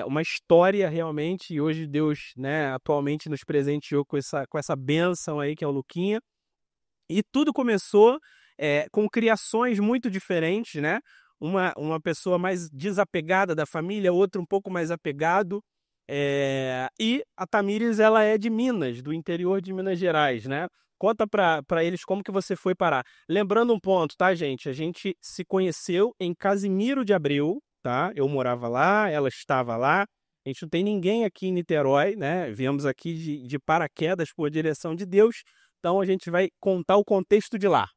Uma história realmente, e hoje Deus, né, atualmente nos presenteou com essa bênção aí que é o Luquinha. E tudo começou com criações muito diferentes, né? Uma pessoa mais desapegada da família, outra um pouco mais apegado. E a Tamires, ela é de Minas, do interior de Minas Gerais, né? Conta para eles como que você foi parar. Lembrando um ponto, tá, gente? A gente se conheceu em Casimiro de Abreu, tá? Eu morava lá, ela estava lá. A gente não tem ninguém aqui em Niterói, né? Viemos aqui de paraquedas por direção de Deus. Então a gente vai contar o contexto de lá.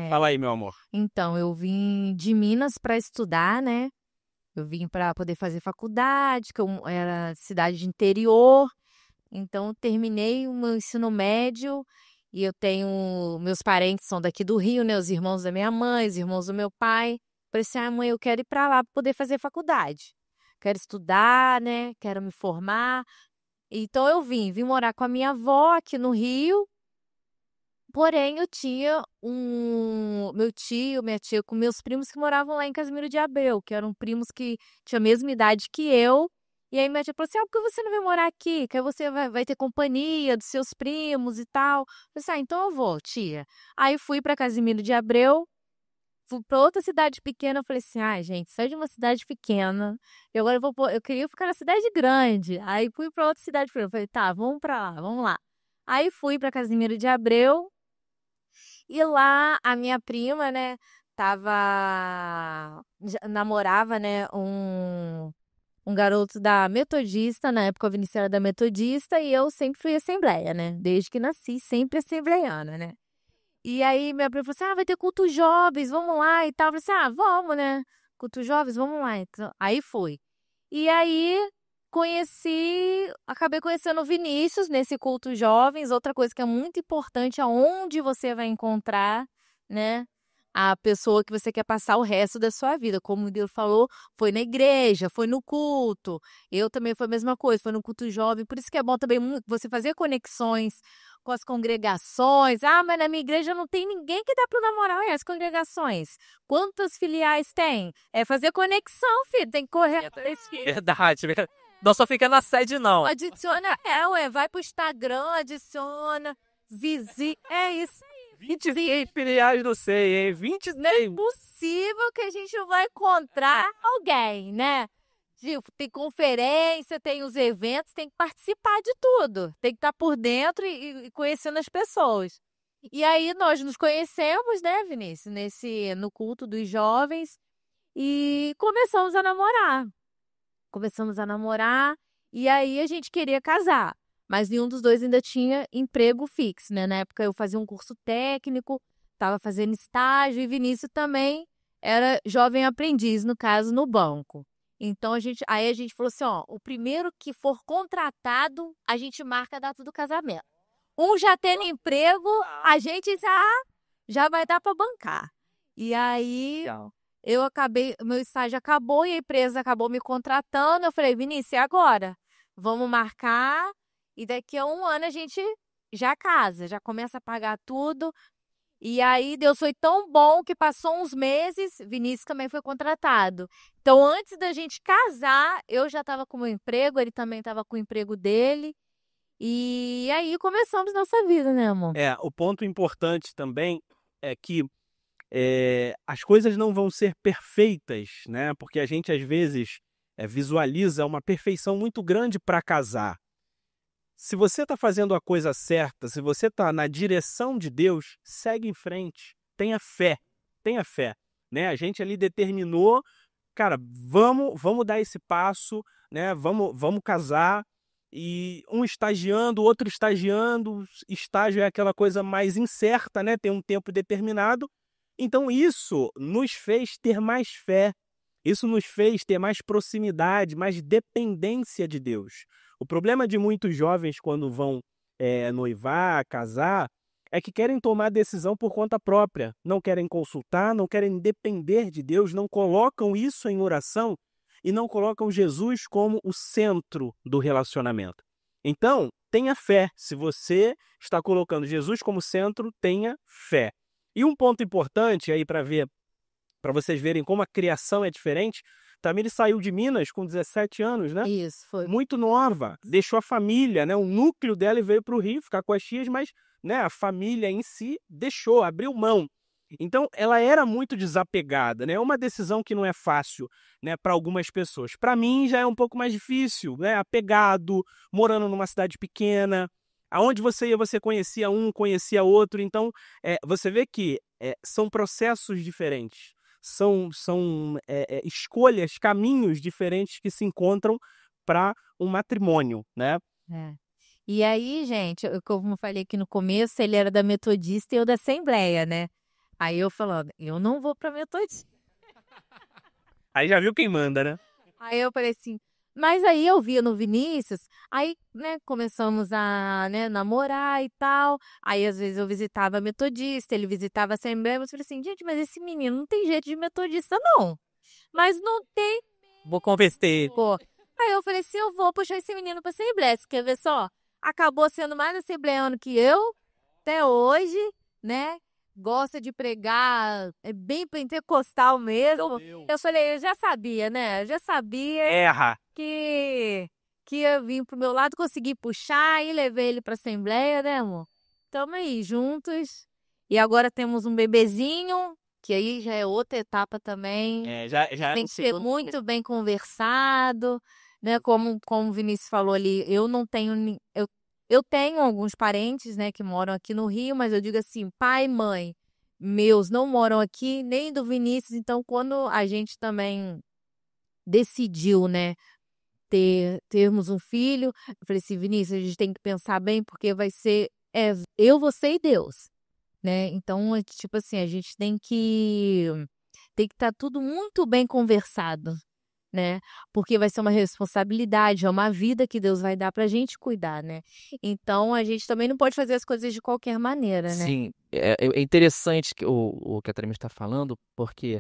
Fala aí, meu amor. Então, eu vim de Minas para estudar, né? Eu vim para poder fazer faculdade, que eu era cidade de interior. Então, terminei o meu ensino médio e eu tenho... Meus parentes são daqui do Rio, né? Os irmãos da minha mãe, os irmãos do meu pai. Falei assim, mãe, eu quero ir para lá para poder fazer faculdade. Quero estudar, né? Quero me formar. Então, eu vim morar com a minha avó aqui no Rio. Porém, eu tinha meu tio, minha tia, com meus primos que moravam lá em Casimiro de Abreu, que eram primos que tinham a mesma idade que eu. E aí minha tia falou assim, por que você não vem morar aqui? Que aí você vai ter companhia dos seus primos e tal. Eu falei assim, então eu vou, tia. Aí fui para Casimiro de Abreu, fui para outra cidade pequena. Eu falei assim, gente, saí de uma cidade pequena, e agora eu queria ficar na cidade grande. Aí fui para outra cidade pequena. Eu falei, tá, vamos para lá, vamos lá. Aí fui para Casimiro de Abreu. E lá a minha prima, né, namorava, né, um garoto da Metodista, na época a Vinícius era da Metodista, e eu sempre fui assembleia, né, desde que nasci, sempre assembleiana, né. E aí minha prima falou assim, vai ter culto jovens, vamos lá e tal. Eu falei assim, vamos, né, culto jovens, vamos lá. Então, aí fui. E aí acabei conhecendo o Vinícius nesse culto jovens. Outra coisa que é muito importante, aonde você vai encontrar, né, a pessoa que você quer passar o resto da sua vida. Como o Deus falou, foi na igreja, foi no culto. Eu também foi a mesma coisa, foi no culto jovem. Por isso que é bom também você fazer conexões com as congregações. Mas na minha igreja não tem ninguém que dá para namorar. As congregações, quantas filiais tem? É fazer conexão, filho, tem que correr. Verdade. Não só fica na sede, não. Adiciona, vai pro Instagram, adiciona, visita, é isso. 26 filiais, não sei, hein? 26. Não é possível que a gente não vai encontrar alguém, né? Tipo, tem conferência, tem os eventos, tem que participar de tudo. Tem que estar por dentro e conhecendo as pessoas. E aí nós nos conhecemos, né, Vinícius, no culto dos jovens e começamos a namorar. E aí a gente queria casar, mas nenhum dos dois ainda tinha emprego fixo, né? Na época eu fazia um curso técnico, estava fazendo estágio e Vinícius também era jovem aprendiz, no caso, no banco. Então aí a gente falou assim, ó, o primeiro que for contratado, a gente marca a data do casamento. Um já tendo emprego, a gente já vai dar para bancar. E aí meu estágio acabou e a empresa acabou me contratando. Eu falei, Vinícius, e agora? Vamos marcar e daqui a 1 ano a gente já casa, já começa a pagar tudo. E aí Deus foi tão bom que passou uns meses, Vinícius também foi contratado. Então, antes da gente casar, eu já estava com o meu emprego, ele também estava com o emprego dele. E aí começamos nossa vida, né, amor? O ponto importante também é que as coisas não vão ser perfeitas, né? Porque a gente, às vezes, visualiza uma perfeição muito grande para casar. Se você está fazendo a coisa certa, se você está na direção de Deus, segue em frente, tenha fé, né? A gente ali determinou, cara, vamos dar esse passo, né? Vamos casar, e um estagiando, outro estagiando, estágio é aquela coisa mais incerta, né? Tem um tempo determinado, então isso nos fez ter mais fé, isso nos fez ter mais proximidade, mais dependência de Deus. O problema de muitos jovens quando vão noivar, casar, é que querem tomar decisão por conta própria. Não querem consultar, não querem depender de Deus, não colocam isso em oração e não colocam Jesus como o centro do relacionamento. Então, tenha fé. Se você está colocando Jesus como centro, tenha fé. E um ponto importante aí para vocês verem como a criação é diferente, Tamires saiu de Minas com 17 anos, né? Isso, foi. Muito nova, deixou a família, né? O núcleo dela e veio para o Rio ficar com as tias, mas né, a família em si deixou, abriu mão. Então, ela era muito desapegada, né? É uma decisão que não é fácil, né, para algumas pessoas. Para mim já é um pouco mais difícil, né? Apegado, morando numa cidade pequena, aonde você ia, você conhecia um, conhecia outro. Então, você vê que são processos diferentes. São escolhas, caminhos diferentes que se encontram para um matrimônio, né? E aí, gente, como eu falei aqui no começo, ele era da Metodista e eu da Assembleia, né? Aí eu falando, eu não vou para Metodista. Aí já viu quem manda, né? Aí eu falei assim, mas aí eu via no Vinícius, aí, né, começamos a, né, namorar e tal. Aí, às vezes, eu visitava a Metodista, ele visitava a Assembleia. Eu falei assim, gente, mas esse menino não tem jeito de Metodista, não. Mas não tem. Vou convencer. Pô. Aí eu falei assim, eu vou puxar esse menino pra Assembleia. Você quer ver só? Acabou sendo mais assembleiano que eu, até hoje, né? Gosta de pregar, é bem pentecostal mesmo. Eu falei, eu já sabia, né? Eu já sabia que ia vir pro meu lado, consegui puxar e levei ele pra Assembleia, né, amor? Tamo aí, juntos. E agora temos um bebezinho, que aí já é outra etapa também. Já tem que ser muito bem conversado, né? Como o Vinícius falou ali, eu não tenho... Eu tenho alguns parentes, né, que moram aqui no Rio, mas eu digo assim, pai e mãe meus não moram aqui, nem do Vinícius. Então, quando a gente também decidiu, né, termos um filho, eu falei assim, Vinícius, a gente tem que pensar bem, porque vai ser eu, você e Deus, né? Então, tipo assim, a gente tem que estar tudo muito bem conversado, né? Porque vai ser uma responsabilidade, é uma vida que Deus vai dar pra gente cuidar, né? Então, a gente também não pode fazer as coisas de qualquer maneira, né? Sim, é interessante o que a Tamires está falando, porque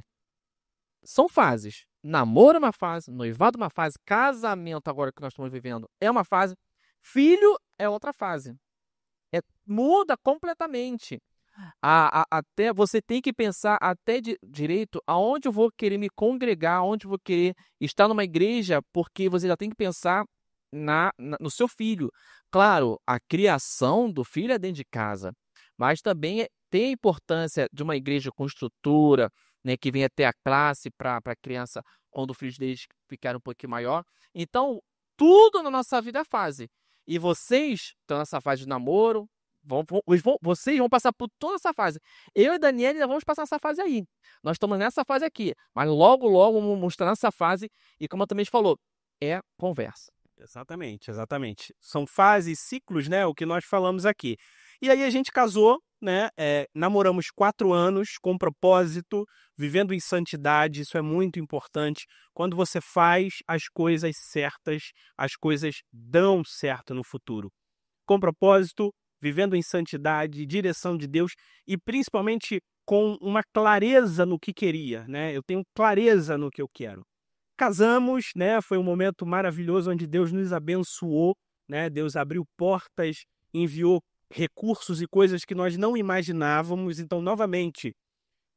são fases. Namoro é uma fase, noivado é uma fase, casamento agora que nós estamos vivendo é uma fase, filho é outra fase. Muda completamente. Até você tem que pensar até direito aonde eu vou querer me congregar, aonde eu vou querer estar numa igreja, porque você já tem que pensar no seu filho. Claro, a criação do filho é dentro de casa, mas também tem a importância de uma igreja com estrutura, né, que venha ter a classe para a criança quando o filho deles ficar um pouquinho maior. Então, tudo na nossa vida é fase. E vocês estão nessa fase de namoro, vocês vão passar por toda essa fase. Eu e a Daniela ainda vamos passar essa fase aí. Nós estamos nessa fase aqui, mas logo, logo vamos estar nessa fase. E como a também falou, é conversa. Exatamente, exatamente. São fases, ciclos, né? O que nós falamos aqui. E aí a gente casou, né? Namoramos 4 anos com propósito, vivendo em santidade. Isso é muito importante. Quando você faz as coisas certas, as coisas dão certo no futuro. Com propósito, vivendo em santidade, direção de Deus e principalmente com uma clareza no que queria, né? Eu tenho clareza no que eu quero. Casamos, né? Foi um momento maravilhoso onde Deus nos abençoou, né? Deus abriu portas, enviou recursos e coisas que nós não imaginávamos. Então, novamente,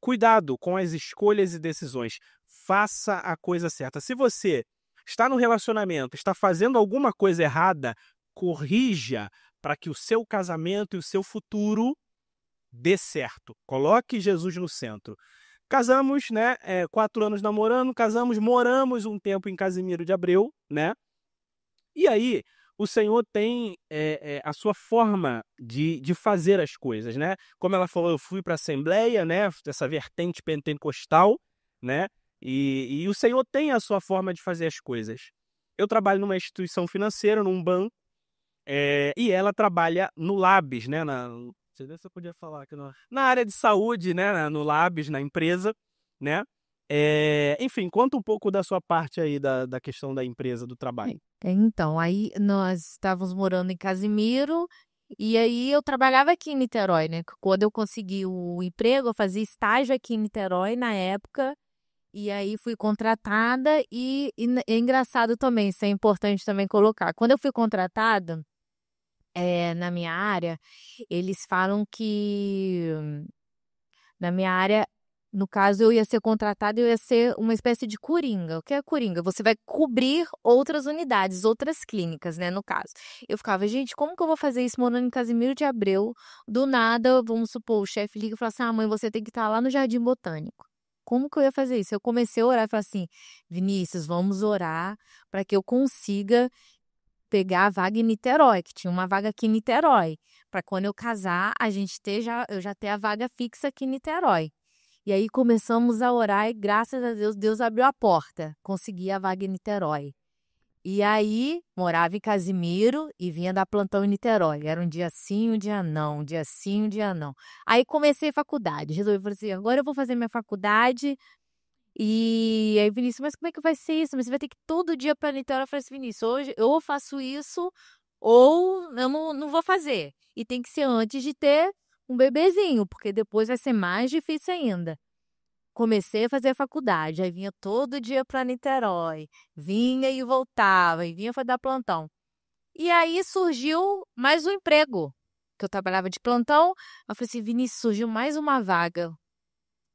cuidado com as escolhas e decisões. Faça a coisa certa. Se você está no relacionamento, está fazendo alguma coisa errada, corrija para que o seu casamento e o seu futuro dê certo. Coloque Jesus no centro. Casamos, né? 4 anos namorando, casamos, moramos um tempo em Casimiro de Abreu, né? E aí, o Senhor tem a sua forma de fazer as coisas, né? Como ela falou, eu fui para a Assembleia, né? Essa vertente pentecostal, né? E o Senhor tem a sua forma de fazer as coisas. Eu trabalho numa instituição financeira, num banco, e ela trabalha no Labs, né? Não sei se eu podia falar aqui na área de saúde, né? No Labs, na empresa, né? Enfim, conta um pouco da sua parte aí da questão da empresa, do trabalho. Então, aí nós estávamos morando em Casimiro e aí eu trabalhava aqui em Niterói, né? Quando eu consegui o emprego, eu fazia estágio aqui em Niterói na época e aí fui contratada e é engraçado também, isso é importante também colocar. Quando eu fui contratada, na minha área, eles falam que na minha área, no caso, eu ia ser contratada e eu ia ser uma espécie de coringa. O que é coringa? Você vai cobrir outras unidades, outras clínicas, né, no caso. Eu ficava, gente, como que eu vou fazer isso morando em Casimiro de Abreu? Do nada, vamos supor, o chefe liga e fala assim, mãe, você tem que estar lá no Jardim Botânico. Como que eu ia fazer isso? Eu comecei a orar e falei assim, Vinícius, vamos orar para que eu consiga pegar a vaga em Niterói, que tinha uma vaga aqui em Niterói, para quando eu casar, eu já ter a vaga fixa aqui em Niterói. E aí começamos a orar e graças a Deus, Deus abriu a porta, consegui a vaga em Niterói. E aí, morava em Casimiro e vinha dar plantão em Niterói. Era um dia sim, um dia não, um dia sim, um dia não. Aí comecei a faculdade, resolvi, falei assim, agora eu vou fazer minha faculdade. E aí, Vinícius, mas como é que vai ser isso? Mas você vai ter que ir todo dia para Niterói. Eu falei assim, Vinícius, hoje eu faço isso ou eu não vou fazer. E tem que ser antes de ter um bebezinho, porque depois vai ser mais difícil ainda. Comecei a fazer a faculdade, aí vinha todo dia para Niterói, vinha e voltava, e vinha para dar plantão. E aí surgiu mais um emprego, que eu trabalhava de plantão. Eu falei assim, Vinícius, surgiu mais uma vaga. O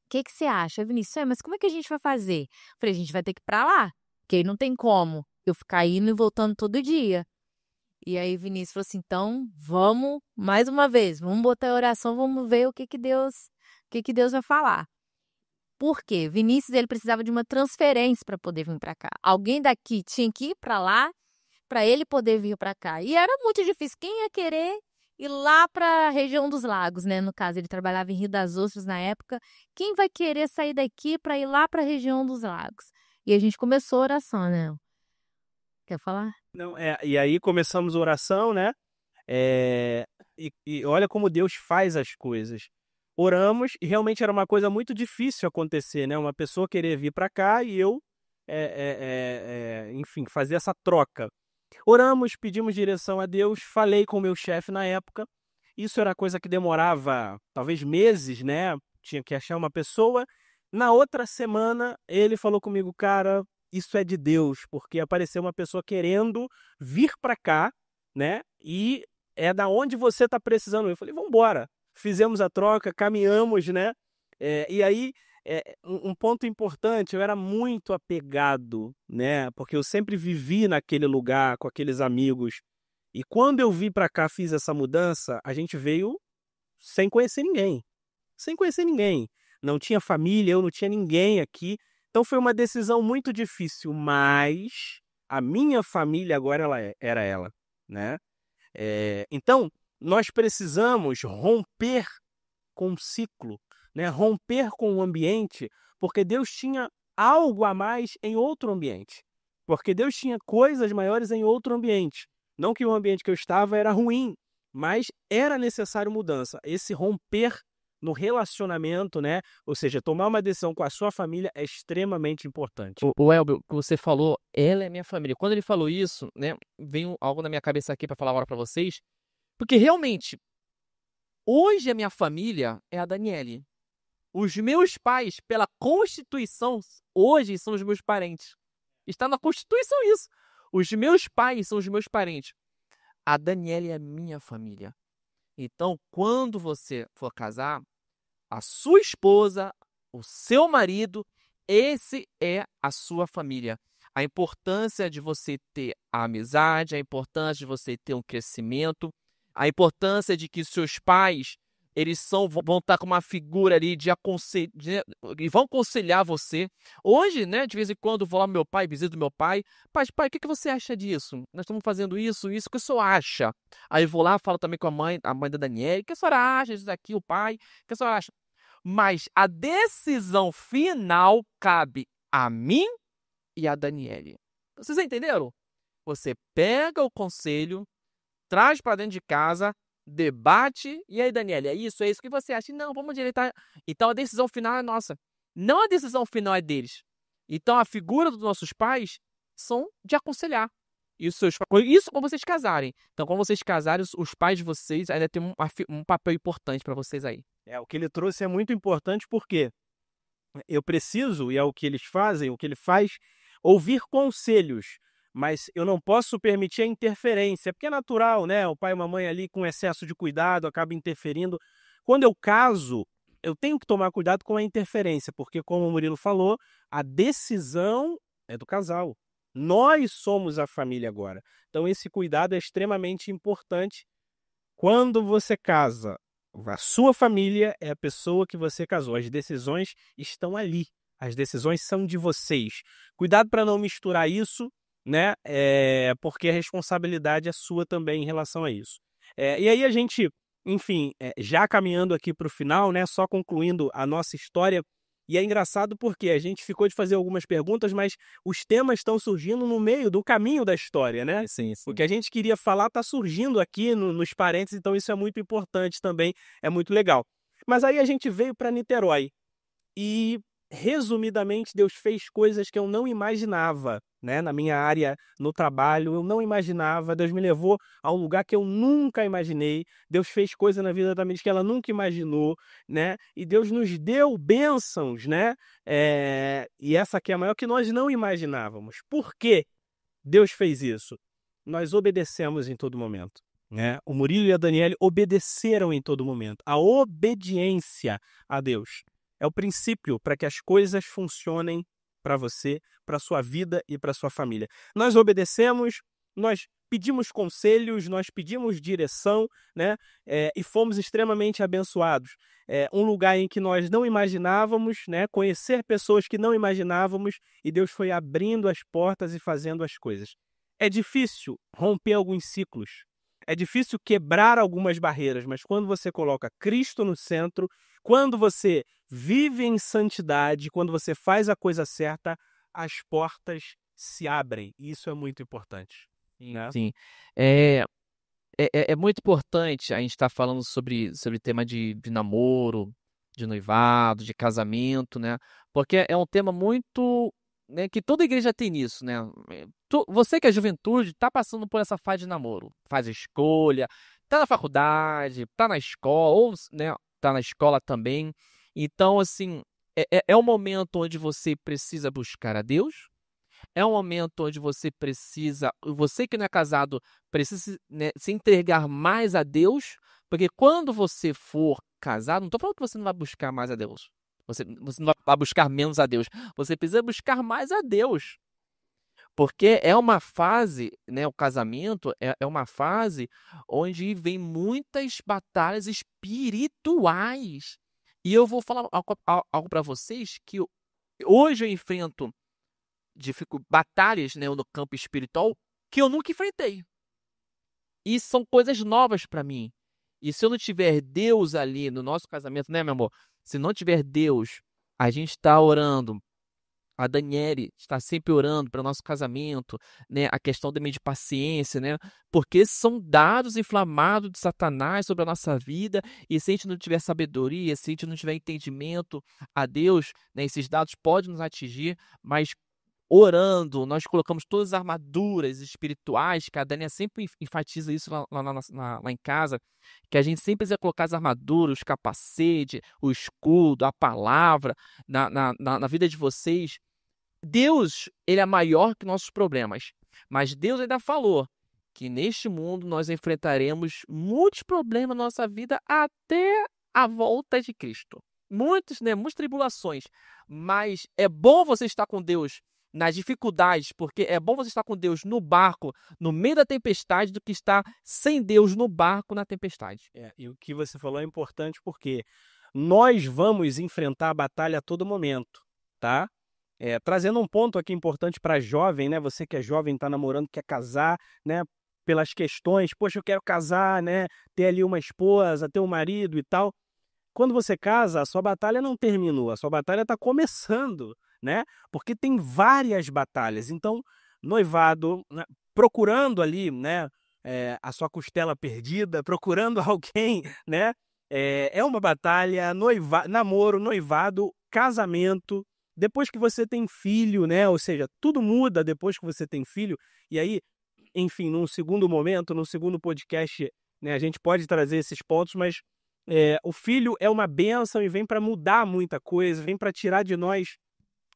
que você acha, Vinícius? Mas como é que a gente vai fazer? Eu falei, a gente vai ter que ir para lá, porque aí não tem como eu ficar indo e voltando todo dia. E aí Vinícius falou assim, então vamos, mais uma vez, vamos botar a oração, vamos ver o que Deus vai falar. Por quê? Vinícius, ele precisava de uma transferência para poder vir para cá. Alguém daqui tinha que ir para lá para ele poder vir para cá. E era muito difícil. Quem ia querer ir lá para a região dos lagos, né? No caso, ele trabalhava em Rio das Ostras na época. Quem vai querer sair daqui para ir lá para a região dos lagos? E a gente começou a oração, né? Quer falar? Não, e aí começamos a oração, né? E olha como Deus faz as coisas. Oramos e realmente era uma coisa muito difícil acontecer, né? Uma pessoa querer vir para cá e eu, enfim, fazer essa troca. Oramos, pedimos direção a Deus, falei com o meu chefe na época. Isso era coisa que demorava talvez meses, né? Tinha que achar uma pessoa. Na outra semana, ele falou comigo, cara, isso é de Deus, porque apareceu uma pessoa querendo vir para cá, né? E é da onde você está precisando. Eu falei, vamos embora. Fizemos a troca, caminhamos, né? E aí, um ponto importante, eu era muito apegado, né? Porque eu sempre vivi naquele lugar, com aqueles amigos. E quando eu vim para cá, fiz essa mudança, a gente veio sem conhecer ninguém. sem conhecer ninguém. Não tinha família, eu não tinha ninguém aqui. Então foi uma decisão muito difícil, mas a minha família agora era ela, né? Então, nós precisamos romper com o ciclo, né? Romper com o ambiente, porque Deus tinha algo a mais em outro ambiente. Porque Deus tinha coisas maiores em outro ambiente. Não que o ambiente que eu estava era ruim, mas era necessário mudança. Esse romper no relacionamento, né? Ou seja, tomar uma decisão com a sua família é extremamente importante. O Elber, o que você falou, ela é minha família. Quando ele falou isso, né, veio algo na minha cabeça aqui para falar agora para vocês, porque realmente, hoje a minha família é a Daniele. Os meus pais, pela Constituição, hoje são os meus parentes. Está na Constituição isso. Os meus pais são os meus parentes. A Daniele é minha família. Então, quando você for casar, a sua esposa, o seu marido, esse é a sua família. A importância de você ter a amizade, a importância de você ter um crescimento, a importância de que seus pais, eles vão estar com uma figura ali e vão aconselhar você. Hoje, né, de vez em quando, vou lá no meu pai, visito meu pai. Pai, o que você acha disso? Nós estamos fazendo isso, o que o senhor acha? Aí eu vou lá, falo também com a mãe da Daniele. O que a senhora acha disso aqui, o pai? O que a senhora acha? Mas a decisão final cabe a mim e a Daniele. Vocês entenderam? Você pega o conselho, traz para dentro de casa, debate, e aí, Daniele, é isso que você acha? Não, vamos direitar. Então a decisão final é nossa. Não a decisão final é deles. Então a figura dos nossos pais são de aconselhar. Isso quando vocês casarem. Então, quando vocês casarem, os pais de vocês ainda têm um papel importante para vocês aí. O que ele trouxe é muito importante porque eu preciso, e é o que eles fazem, o que ele faz, ouvir conselhos. Mas eu não posso permitir a interferência, porque é natural, né? O pai e a mamãe ali com excesso de cuidado acaba interferindo. Quando eu caso, eu tenho que tomar cuidado com a interferência, porque como o Murilo falou, a decisão é do casal. Nós somos a família agora. Então esse cuidado é extremamente importante. Quando você casa, a sua família é a pessoa que você casou. As decisões estão ali. As decisões são de vocês. Cuidado para não misturar isso, né? Porque a responsabilidade é sua também em relação a isso. E aí a gente, enfim, já caminhando aqui para o final, né? Só concluindo a nossa história. E é engraçado porque a gente ficou de fazer algumas perguntas, mas os temas estão surgindo no meio do caminho da história, né? Sim. O que a gente queria falar está surgindo aqui nos parênteses, então isso é muito importante também, é muito legal. Mas aí a gente veio para Niterói e, resumidamente, Deus fez coisas que eu não imaginava, né? Na minha área, no trabalho, eu não imaginava. Deus me levou a um lugar que eu nunca imaginei. Deus fez coisas na vida da Tamires que ela nunca imaginou, né? E Deus nos deu bênçãos, né? E essa aqui é a maior que nós não imaginávamos. Por que Deus fez isso? Nós obedecemos em todo momento, né? O Murilo e a Daniele obedeceram em todo momento. A obediência a Deus é o princípio para que as coisas funcionem para você, para a sua vida e para a sua família. Nós obedecemos, nós pedimos conselhos, nós pedimos direção, né? E fomos extremamente abençoados. Um lugar em que nós não imaginávamos, né? Conhecer pessoas que não imaginávamos, e Deus foi abrindo as portas e fazendo as coisas. É difícil romper alguns ciclos, é difícil quebrar algumas barreiras, mas quando você coloca Cristo no centro, quando você vive em santidade, quando você faz a coisa certa, as portas se abrem. E isso é muito importante, né? Sim. É muito importante a gente estar falando sobre tema de namoro, de noivado, de casamento, né? Porque é um tema muito, né, que toda igreja tem nisso, né? Você que é juventude, está passando por essa fase de namoro, faz a escolha, está na faculdade, está na escola, ou, né, está na escola também. Então, assim, é um momento onde você precisa buscar a Deus, é um momento onde você que não é casado, precisa, né, se entregar mais a Deus, porque quando você for casado, não estou falando que você não vai buscar mais a Deus, você não vai buscar menos a Deus, você precisa buscar mais a Deus. Porque é uma fase, né, o casamento é uma fase onde vem muitas batalhas espirituais. E eu vou falar algo para vocês que hoje eu enfrento batalhas, né, no campo espiritual que eu nunca enfrentei. E são coisas novas para mim. E se eu não tiver Deus ali no nosso casamento, né, meu amor? Se não tiver Deus, a gente está orando. A Daniele está sempre orando para o nosso casamento, né? A questão também de paciência, né? Porque são dados inflamados de Satanás sobre a nossa vida. E se a gente não tiver sabedoria, se a gente não tiver entendimento a Deus, né? Esses dados podem nos atingir, mas orando, nós colocamos todas as armaduras espirituais, que a Daniela sempre enfatiza isso lá em casa, que a gente sempre precisa colocar as armaduras, os capacetes, o escudo, a palavra na vida de vocês. Deus, ele é maior que nossos problemas, mas Deus ainda falou que neste mundo nós enfrentaremos muitos problemas na nossa vida até a volta de Cristo. Muitas tribulações, mas é bom você estar com Deus nas dificuldades, porque é bom você estar com Deus no barco, no meio da tempestade, do que estar sem Deus no barco na tempestade. E o que você falou é importante porque nós vamos enfrentar a batalha a todo momento, tá? Trazendo um ponto aqui importante para jovem, né? Você que é jovem, está namorando, quer casar, né? Pelas questões, poxa, eu quero casar, né? Ter ali uma esposa, ter um marido e tal. Quando você casa, a sua batalha não terminou, a sua batalha está começando, né? Porque tem várias batalhas. Então, noivado, né? Procurando ali, né? A sua costela perdida, procurando alguém, né? É uma batalha, namoro, noivado, casamento. Depois que você tem filho, né? Ou seja, tudo muda depois que você tem filho. E aí, enfim, num segundo momento, num segundo podcast, né? A gente pode trazer esses pontos, mas o filho é uma bênção e vem para mudar muita coisa, vem para tirar de nós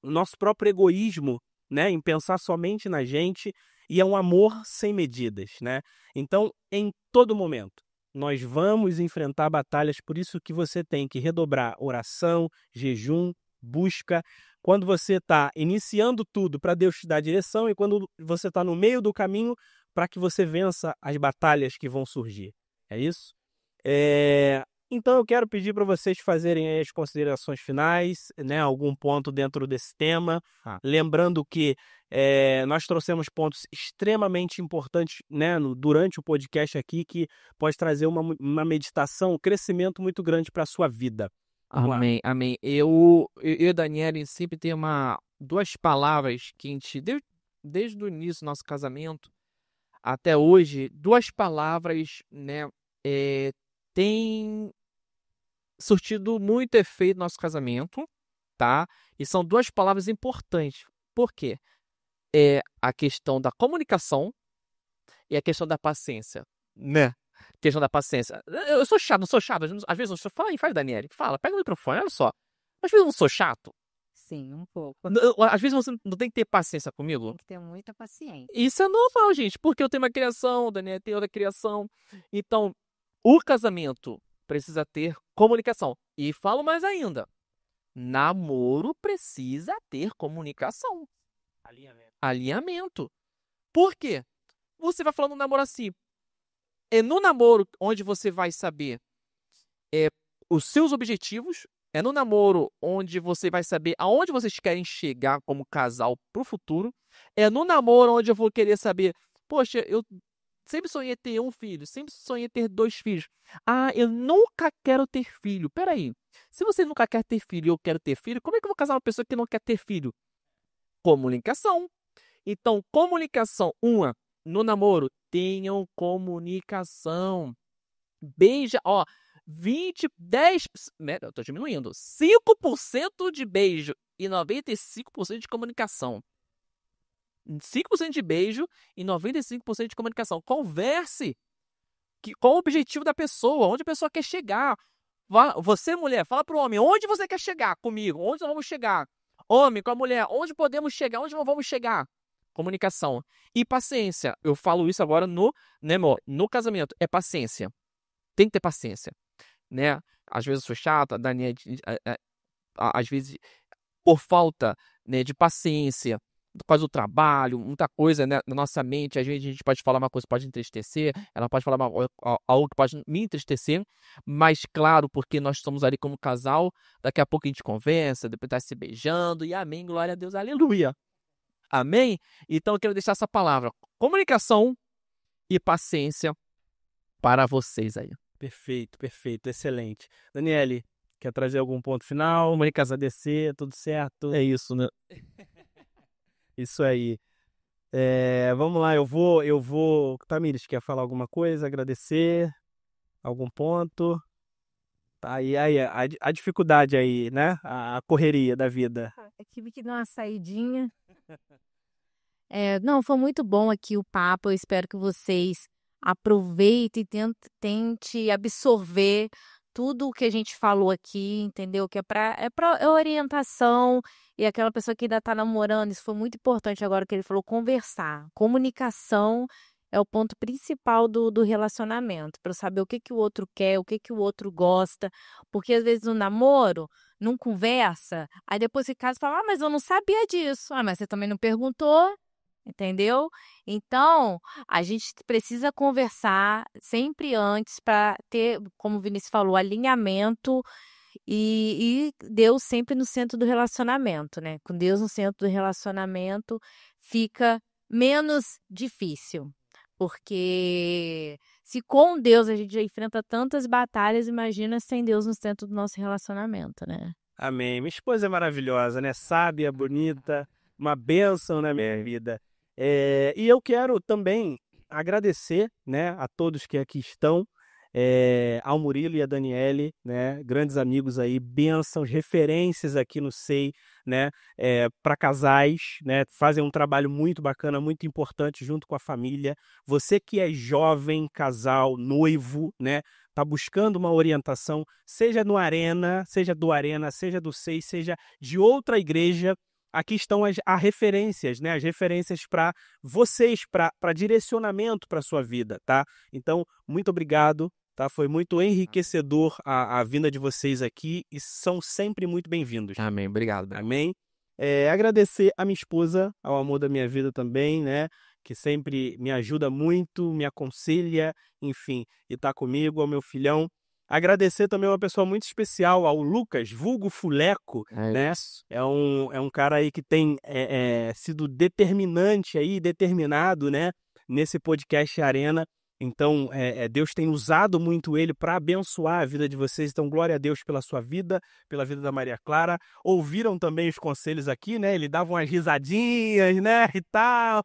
o nosso próprio egoísmo, né? Em pensar somente na gente, e é um amor sem medidas, né? Então, em todo momento, nós vamos enfrentar batalhas, por isso que você tem que redobrar oração, jejum, busca. Quando você está iniciando tudo para Deus te dar direção, e quando você está no meio do caminho para que você vença as batalhas que vão surgir. É isso? Então eu quero pedir para vocês fazerem aí as considerações finais, né? Algum ponto dentro desse tema. Lembrando que nós trouxemos pontos extremamente importantes, né, durante o podcast aqui, que pode trazer uma meditação, um crescimento muito grande para a sua vida. Amém, amém. Eu e a Daniela sempre tem duas palavras que a gente, desde o início do nosso casamento até hoje, duas palavras, né, têm surtido muito efeito no nosso casamento, tá? E são duas palavras importantes. Por quê? É a questão da comunicação e a questão da paciência, né? Questão da paciência. Eu sou chato, não sou chato. Às vezes eu sou... Fala, Daniele. Fala, pega o microfone, olha só. Às vezes eu não sou chato. Sim, um pouco. Às vezes você não tem que ter paciência comigo. Tem que ter muita paciência. Isso é normal, gente, porque eu tenho uma criação, o Daniel tem outra criação. Então, o casamento precisa ter comunicação. E falo mais ainda. Namoro precisa ter comunicação. Alinhamento. Por quê? Você vai falando no namoro assim. É no namoro onde você vai saber os seus objetivos. É no namoro onde você vai saber aonde vocês querem chegar como casal pro futuro. É no namoro onde eu vou querer saber, poxa, eu sempre sonhei ter um filho, sempre sonhei ter 2 filhos. Ah, eu nunca quero ter filho. Peraí, se você nunca quer ter filho e eu quero ter filho, como é que eu vou casar uma pessoa que não quer ter filho? Comunicação. Então, comunicação. No namoro, tenham comunicação. Beija, ó, 10, eu tô diminuindo, 5% de beijo e 95% de comunicação. 5% de beijo e 95% de comunicação. Converse qual o objetivo da pessoa, onde a pessoa quer chegar. Você, mulher, fala pro homem, onde você quer chegar comigo? Onde nós vamos chegar? Homem com a mulher, onde podemos chegar? Onde nós vamos chegar? Comunicação. E paciência. Eu falo isso agora no casamento. É paciência. Tem que ter paciência, né? Às vezes eu sou chato, a Daniela, às vezes, por falta, né, de paciência, por causa do trabalho, muita coisa, né, na nossa mente. Às vezes a gente pode falar uma coisa que pode entristecer, ela pode falar algo que pode me entristecer, mas claro, porque nós estamos ali como casal, daqui a pouco a gente conversa, depois tá se beijando, e amém, glória a Deus, aleluia. Amém? Então eu quero deixar essa palavra, comunicação e paciência para vocês aí. Perfeito, perfeito, excelente. Daniele, quer trazer algum ponto final? Mônicas ADC, tudo certo? É isso, né? Isso aí. Vamos lá, eu vou. Tamires, quer falar alguma coisa? Agradecer? Algum ponto? Tá aí, a dificuldade aí, né? A correria da vida. Eu tive que dar uma saidinha. Não, foi muito bom aqui o papo. Eu espero que vocês aproveitem e tente absorver tudo o que a gente falou aqui, entendeu? Que é orientação. E aquela pessoa que ainda está namorando, isso foi muito importante agora que ele falou, conversar. Comunicação é o ponto principal do relacionamento, para saber o que o outro quer, o que o outro gosta. Porque às vezes no namoro, não conversa, aí depois se casa e fala, mas eu não sabia disso. Mas você também não perguntou, entendeu? Então, a gente precisa conversar sempre antes para ter, como o Vinícius falou, alinhamento e Deus sempre no centro do relacionamento, né? Com Deus no centro do relacionamento fica menos difícil. Porque se com Deus a gente já enfrenta tantas batalhas, imagina sem Deus no centro do nosso relacionamento, né? Amém. Minha esposa é maravilhosa, né? Sábia, bonita, uma bênção na minha vida. E eu quero também agradecer, né, a todos que aqui estão, ao Murilo e a Daniele, né, grandes amigos aí, bênçãos, referências aqui no SEI, né, para casais, né, fazem um trabalho muito bacana, muito importante junto com a família. Você que é jovem, casal, noivo, né, tá buscando uma orientação, seja no Arena, seja do Arena, seja do SEI, seja de outra igreja. Aqui estão as referências, né? As referências para vocês, para direcionamento para a sua vida, tá? Então, muito obrigado, tá? Foi muito enriquecedor a vinda de vocês aqui e são sempre muito bem-vindos. Amém, obrigado. Amém? Agradecer a minha esposa, ao amor da minha vida também, né? Que sempre me ajuda muito, me aconselha, enfim, e tá comigo, ao meu filhão. Agradecer também uma pessoa muito especial, ao Lucas, vulgo Fuleco, né? É um cara aí que tem sido determinante aí, determinado, né? Nesse podcast Arena. Então, Deus tem usado muito ele para abençoar a vida de vocês. Então, glória a Deus pela sua vida, pela vida da Maria Clara. Ouviram também os conselhos aqui, né? Ele dava umas risadinhas, né? E tal.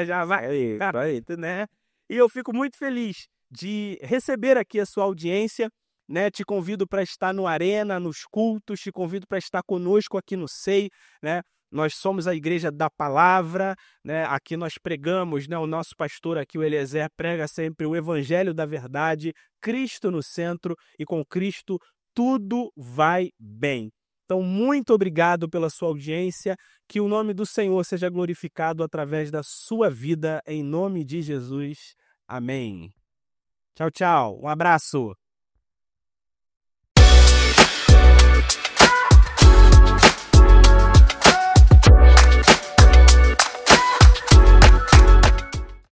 Já vai, cara, né? E eu fico muito feliz de receber aqui a sua audiência, né? Te convido para estar no Arena, nos cultos, te convido para estar conosco aqui no SEI, né? Nós somos a Igreja da Palavra, né? Aqui nós pregamos, né? O nosso pastor aqui, o Eliezer, prega sempre o Evangelho da Verdade, Cristo no centro, e com Cristo tudo vai bem. Então, muito obrigado pela sua audiência, que o nome do Senhor seja glorificado através da sua vida, em nome de Jesus. Amém. Tchau, tchau. Um abraço.